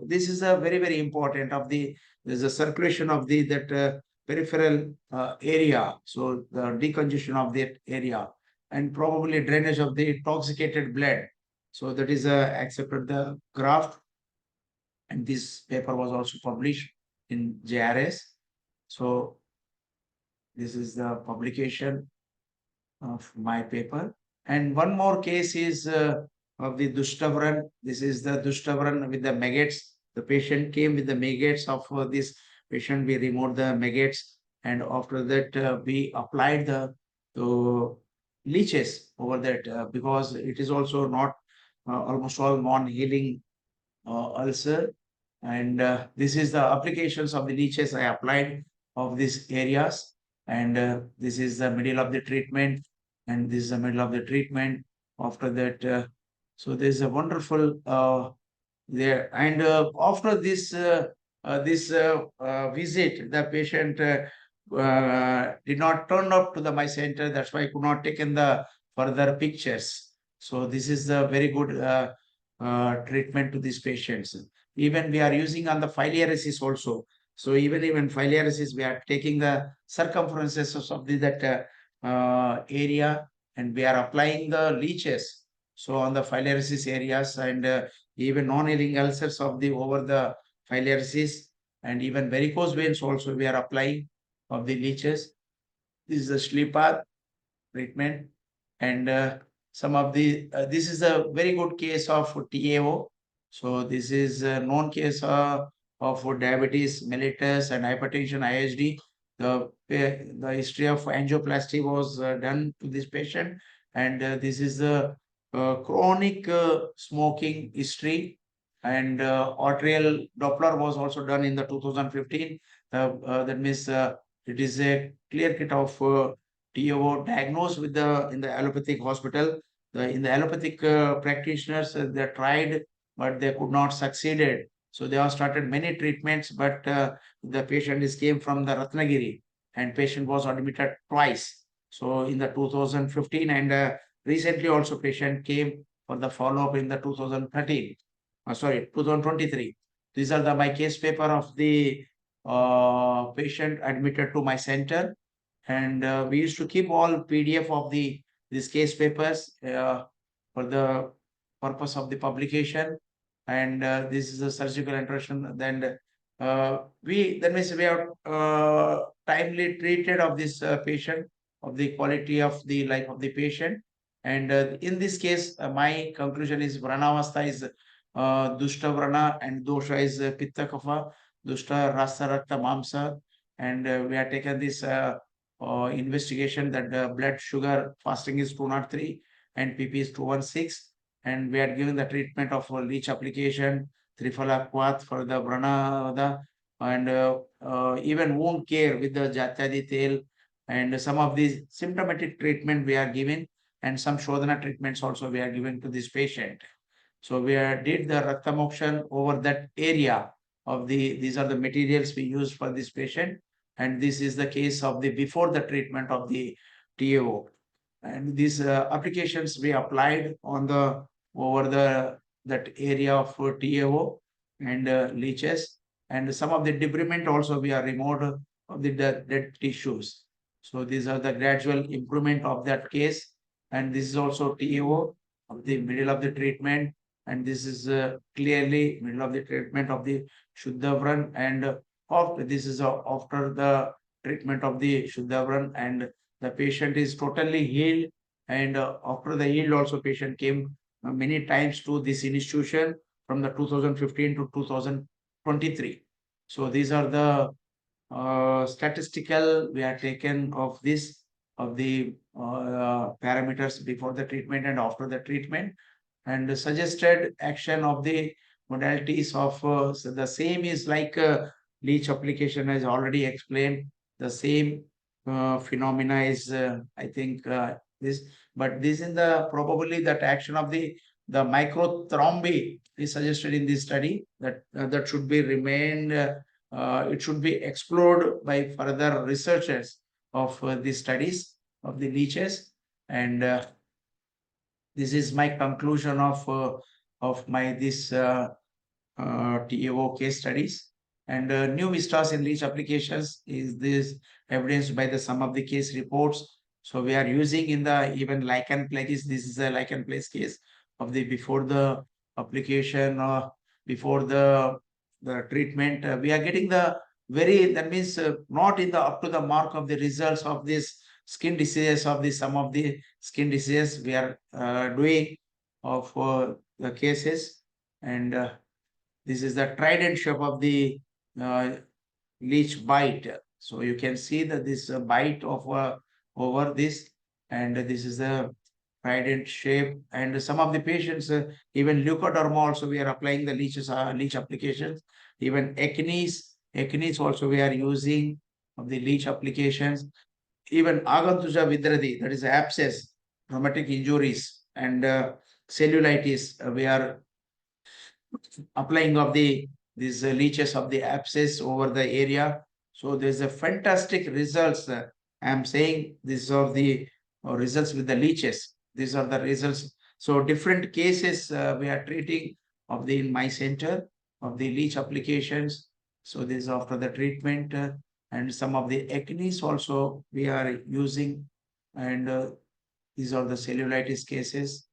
this is a very important of there's a circulation of that peripheral area. So the decongestion of that area, and probably drainage of the intoxicated blood. So that is accepted the graft, and this paper was also published in JRS. So this is the publication of my paper. And one more case is of the Dustavran. This is the Dustavran with the maggots. The patient came with the maggots of this patient. We removed the maggots, and after that we applied the leeches over that because it is also not almost all non-healing ulcer. And this is the applications of the leeches I applied of these areas. And this is the middle of the treatment, and this is the middle of the treatment. After that, so there's a wonderful there. And after this visit, the patient did not turn up to my center. That's why I could not take in the further pictures. So this is the very good treatment to these patients. Even we are using on the filariasis also. So even filariasis, we are taking the circumferences of that area, and we are applying the leeches. So on the filariasis areas, and even non-healing ulcers of over the filariasis, and even varicose veins also we are applying of the leeches. This is the Schlipat treatment, and some of the, this is a very good case of TAO. So this is a known case of diabetes mellitus and hypertension ISD. The history of angioplasty was done to this patient, and this is the chronic smoking history, and arterial Doppler was also done in the 2015. That means it is a clear cut of TAO diagnosed with in the allopathic hospital. In the allopathic practitioners, they tried, but they could not succeeded. So they have started many treatments, but the patient came from the Ratnagiri, and patient was admitted twice. So in the 2015, and recently also patient came for the follow-up in the 2013. Sorry, 2023. These are my case paper of the patient admitted to my center, and we used to keep all PDF of these case papers for the purpose of the publication. And this is a surgical interaction. Then that means we have timely treated of this patient, of the quality of the life of the patient. And in this case, my conclusion is Vranavastha is Dushta Vrana, and Dosha is Pitta Kapha, Dushta Rasa Rakta Mamsa. And we have taken this investigation that blood sugar fasting is 203 and PP is 216. And we are given the treatment of leech application, Triphala Quath for the Vranavada, and even wound care with the Jatyadi Tel, and some of these symptomatic treatment we are given, and some Shodhana treatments also we are given to this patient. So we did the Raktamokshan over that area of these are the materials we use for this patient. And this is the case of the before the treatment of the TAO. And these applications we applied on the over that area of TAO and leeches, and some of the debridement also we are removed of the dead tissues. So these are the gradual improvement of that case, and this is also TAO of the middle of the treatment, and this is clearly middle of the treatment of the Shuddhavran, and after this is after the treatment of the Shuddhavran, and the patient is totally healed. And after the healed also patient came many times to this institution from the 2015 to 2023. So these are the statistical we are taken of this of the parameters before the treatment and after the treatment, and the suggested action of the modalities of so the same is like leech application as already explained. The same phenomena is I think this, but this in the probably that action of the microthrombi is suggested in this study, that that should be remained. It should be explored by further researchers of these studies of the leeches. And this is my conclusion of my this TAO case studies. And new vistas in leech applications is this evidenced by the sum of the case reports. So we are using in the even lichen planus. This is a lichen planus case of the before the application or before the treatment. We are getting the very, that means not in the up to the mark of the results of this skin diseases of the some of the skin diseases we are doing of the cases. And this is the trident shape of the leech bite. So you can see that this bite of over this, and this is the trident shape. And some of the patients, even leukoderma also we are applying the leeches, leech applications. Even acnes also we are using of the leech applications. Even agantuja vidradi, that is abscess, traumatic injuries, and cellulitis, we are applying of these leeches of the abscess over the area. So there's a fantastic results. I'm saying this of the results with the leeches. These are the results. So different cases we are treating of the in my center of the leech applications. So this is after the treatment, and some of the acnes also we are using, and these are the cellulitis cases,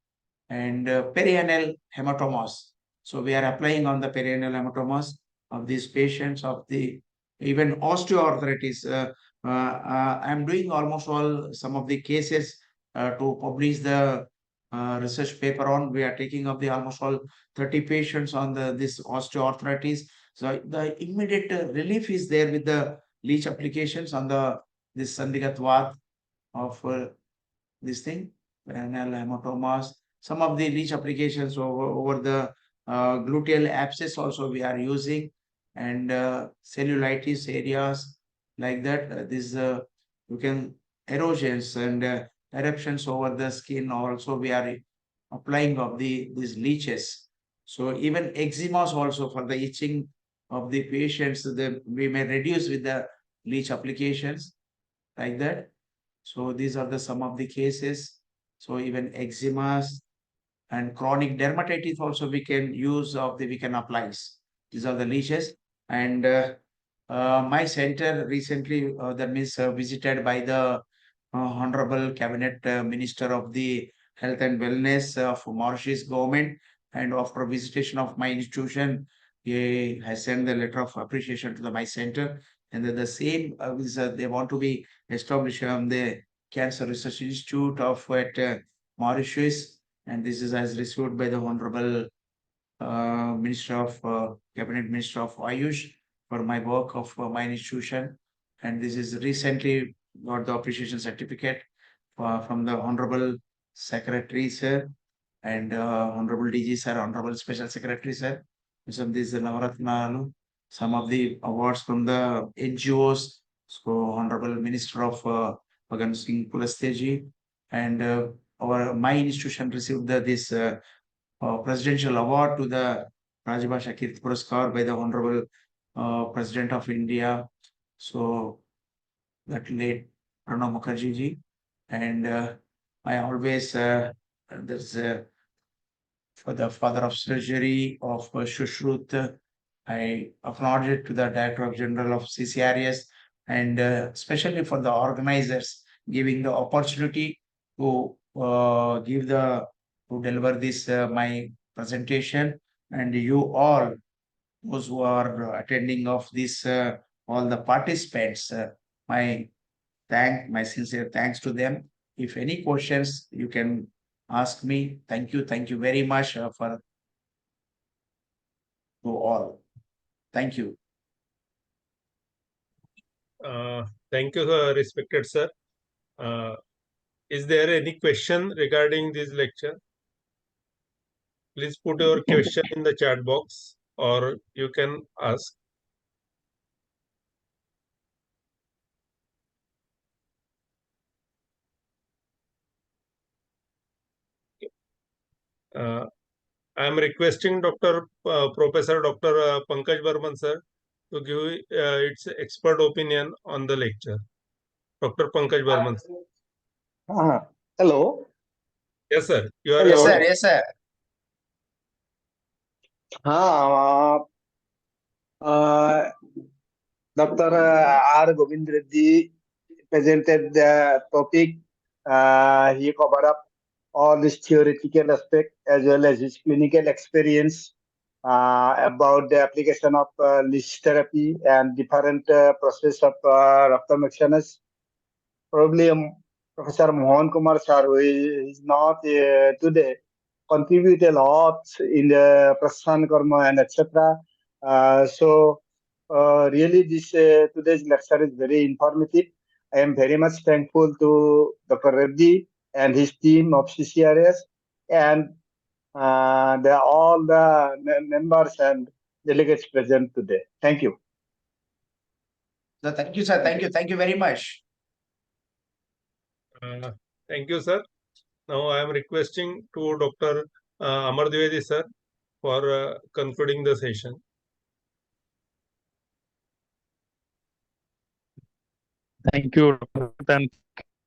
and perianal hematomas. So we are applying on the perianal hematomas of these patients of the even osteoarthritis. I'm doing almost all some of the cases to publish the research paper on. We are taking up the almost all 30 patients on this osteoarthritis. So the immediate relief is there with the leech applications on this Sandigat Vaat of this thing, perennial hematomas. Some of the leech applications over the gluteal abscess also we are using, and cellulitis areas like that. This you can erosions and eruptions over the skin also we are applying of these leeches. So even eczemas also for the itching of the patients, we may reduce with the leech applications like that. So these are the some of the cases. So even eczemas and chronic dermatitis also we can use we can apply. These are the leeches. And my center recently, that means visited by the Honorable Cabinet Minister of the Health and Wellness of Mauritius government. And after visitation of my institution, he has sent the letter of appreciation to my center. And then the same they want to be established the Cancer Research Institute of at Mauritius. And this is as received by the Honorable Minister of Cabinet Minister of Ayush for my work of my institution. And this is recently got the appreciation certificate from the Honorable Secretary, sir, and Honorable DG, sir, Honorable Special Secretary, sir. Some of these Navaratna, some of the awards from the NGOs. So Honorable Minister of Bhagan Singh Pulasteji, and my institution received this presidential award to the Rajbhasha Kirti Puraskar by the Honorable President of India. So that late Pranab Mukherjee ji. And I always, there's for the father of surgery of Shushrut, I acknowledge it to the Director General of CCRS, and especially for the organizers giving the opportunity to to deliver this my presentation, and you all those who are attending of this all the participants, my sincere thanks to them. If any questions you can ask me. Thank you very much for to all. Thank you. Thank you, respected sir. Is there any question regarding this lecture? Please put your question in the chat box, or you can ask. I am requesting Professor Dr. Pankaj Barman sir to give its expert opinion on the lecture. Dr. Pankaj Barman. Hello. Yes, sir. You are Hello. audible. Yes, sir. Dr. R. Govind Reddy presented the topic. He covered up all this theoretical aspect as well as his clinical experience about the application of leech therapy and different process of Raktamokshan. Probably Professor Mohan Kumar sir, who is not today, contribute a lot in the Prasthana Karma and etc. Really, this today's lecture is very informative. I am very much thankful to Dr. Reddy and his team of CCRS and all the members and delegates present today. Thank you. So thank you, sir. Thank you very much. Thank you, sir. Now I am requesting to Dr. Amar Dwivedi sir for concluding the session. Thank you, Dr. and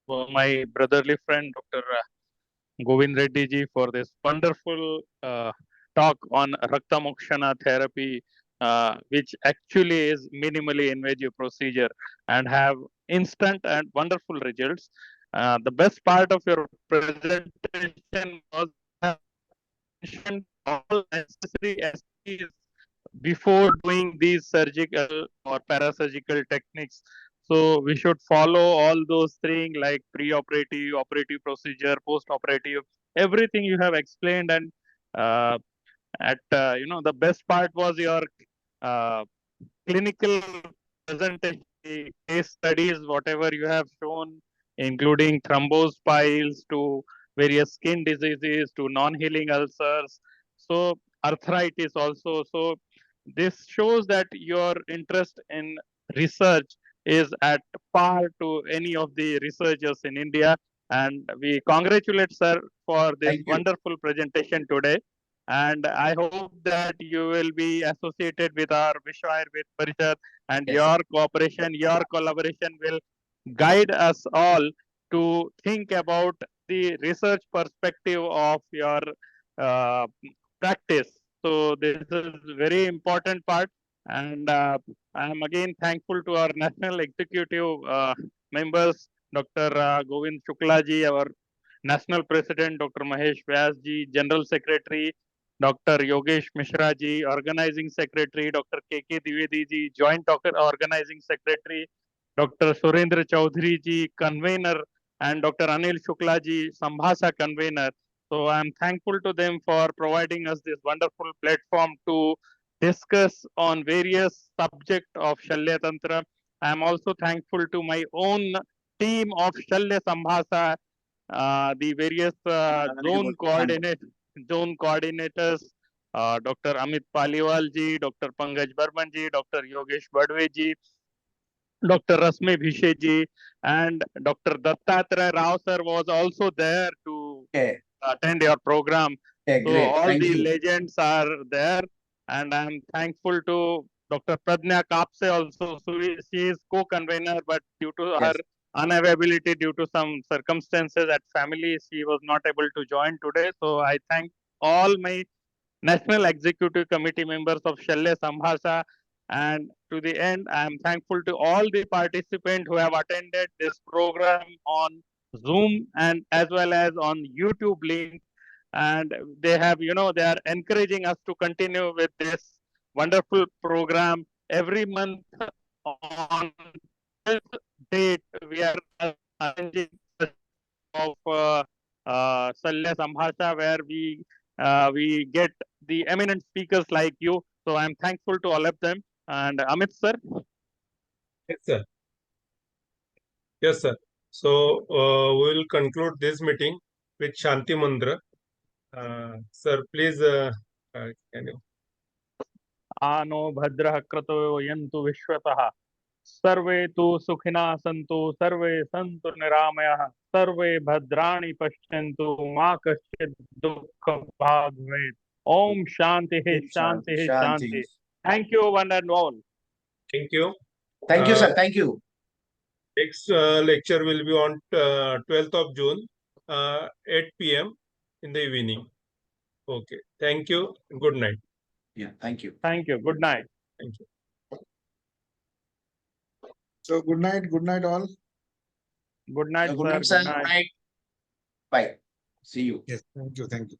my brotherly friend, Dr. Govind Reddy ji, for this wonderful talk on Raktamokshana therapy, which actually is minimally invasive procedure and have instant and wonderful results. The best part of your presentation was have mentioned all necessary SPs before doing these surgical or parasurgical techniques. So we should follow all those things like pre-operative, operative procedure, post-operative, everything you have explained, and uh, the best part was your uh, clinical presentation, the case studies, whatever you have shown, including thrombosed piles to various skin diseases to non-healing ulcers, so arthritis also. So this shows that your interest in research is at par to any of the researchers in India. And we congratulate sir for this Thank you. wonderful presentation today. And I hope that you will be associated with our Vishwa Ayurved Parishad, and Yes. your cooperation, your collaboration will guide us all to think about the research perspective of your uh, practice. So this is very important part, and I am again thankful to our national executive members, Dr. Govind Shukla ji, our national president, Dr. Mahesh Vyas ji, general secretary, Dr. Yogesh Mishra ji, organizing secretary, Dr. K.K. Dwivedi ji, joint organizing secretary, Dr. Surendra Chaudhary ji, convener, and Dr. Anil Shukla ji, Sambhasha convener. So I am thankful to them for providing us this wonderful platform to discuss on various subject of Shalya Tantra. I am also thankful to my own team of Shalya Sambhasa, the various zone coordinators, Dr. Amit Paliwal ji, Dr. Pankaj Barman ji, Dr. Yogesh Badwe ji, Dr. Rasme Bhishe ji, and Dr. Dattatray Rao sir was also there to Okay. attend your program. Okay, So great. all Thank the you. legends are there, and I'm thankful to Dr. Pradnya Kapse also. So she is co-convener, but due to her Yes. unavailability, due to some circumstances at family, she was not able to join today. So I thank all my National Executive Committee members of Shalya Sambhasha. And to the end, I am thankful to all the participants who have attended this program on Zoom and as well as on YouTube link. And they have, they are encouraging us to continue with this wonderful program every month on 12th date. We are arranging of Shalya Sambhasha, where we get the eminent speakers like you. So I'm thankful to all of them. And Amit sir. Yes, sir. Yes, sir. So we will conclude this meeting with Shanti Mantra. Sir, please, can you? आनो भद्रः क्रतवो यन्तु विश्वतः सर्वे तु सुखिनः सन्तु सर्वे सन्तु निरामयाः सर्वे भद्राणि पश्यन्तु मा कश्चित् दुःखभाग् भवेत् Om Shanti Shanti, Shanti Shanti. Shanti Thank you one and all. Thank you. Thank you, sir. Thank you. Next lecture will be on 12th of June, 8 p.m. in the evening. Okay. Thank you. Good night. Yeah, thank you. Thank you. Good night. Thank you. So good night all. Good night, Good sir. night, sir. Good Good night. night. Bye. See you. Yes, thank you.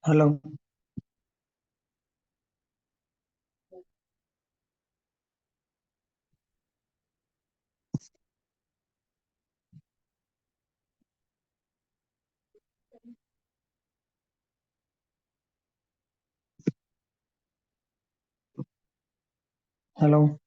Hello. Hello.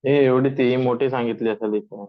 हे एवढी ती मोठी सांगितली असेल इथे.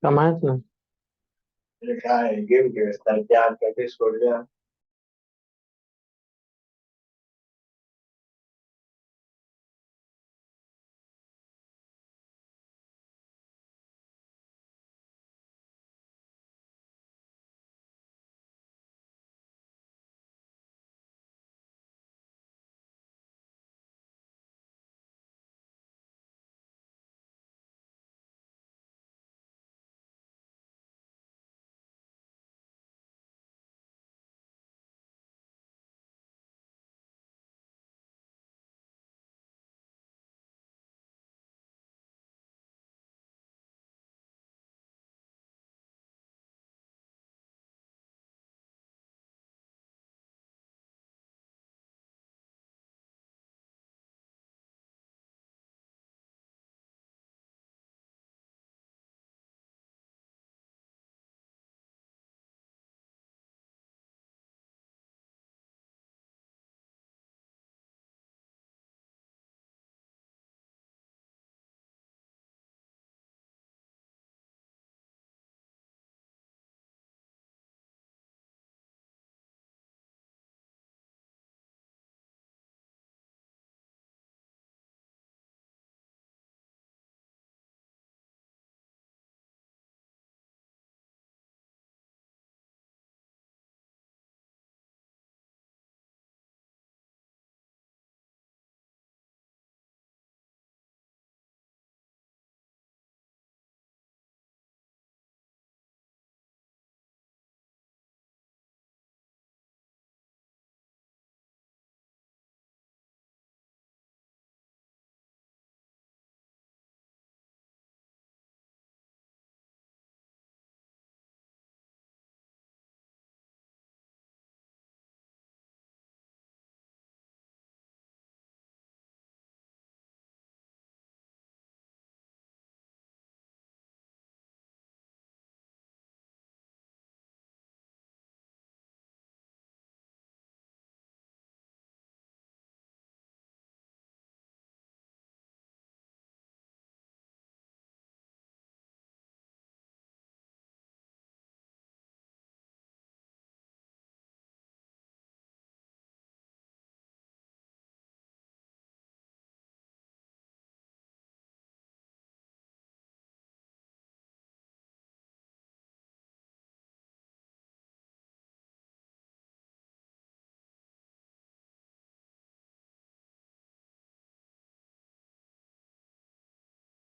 का माहित नाही. काय गेम खेळतात त्या प्रॅक्टिस करूया.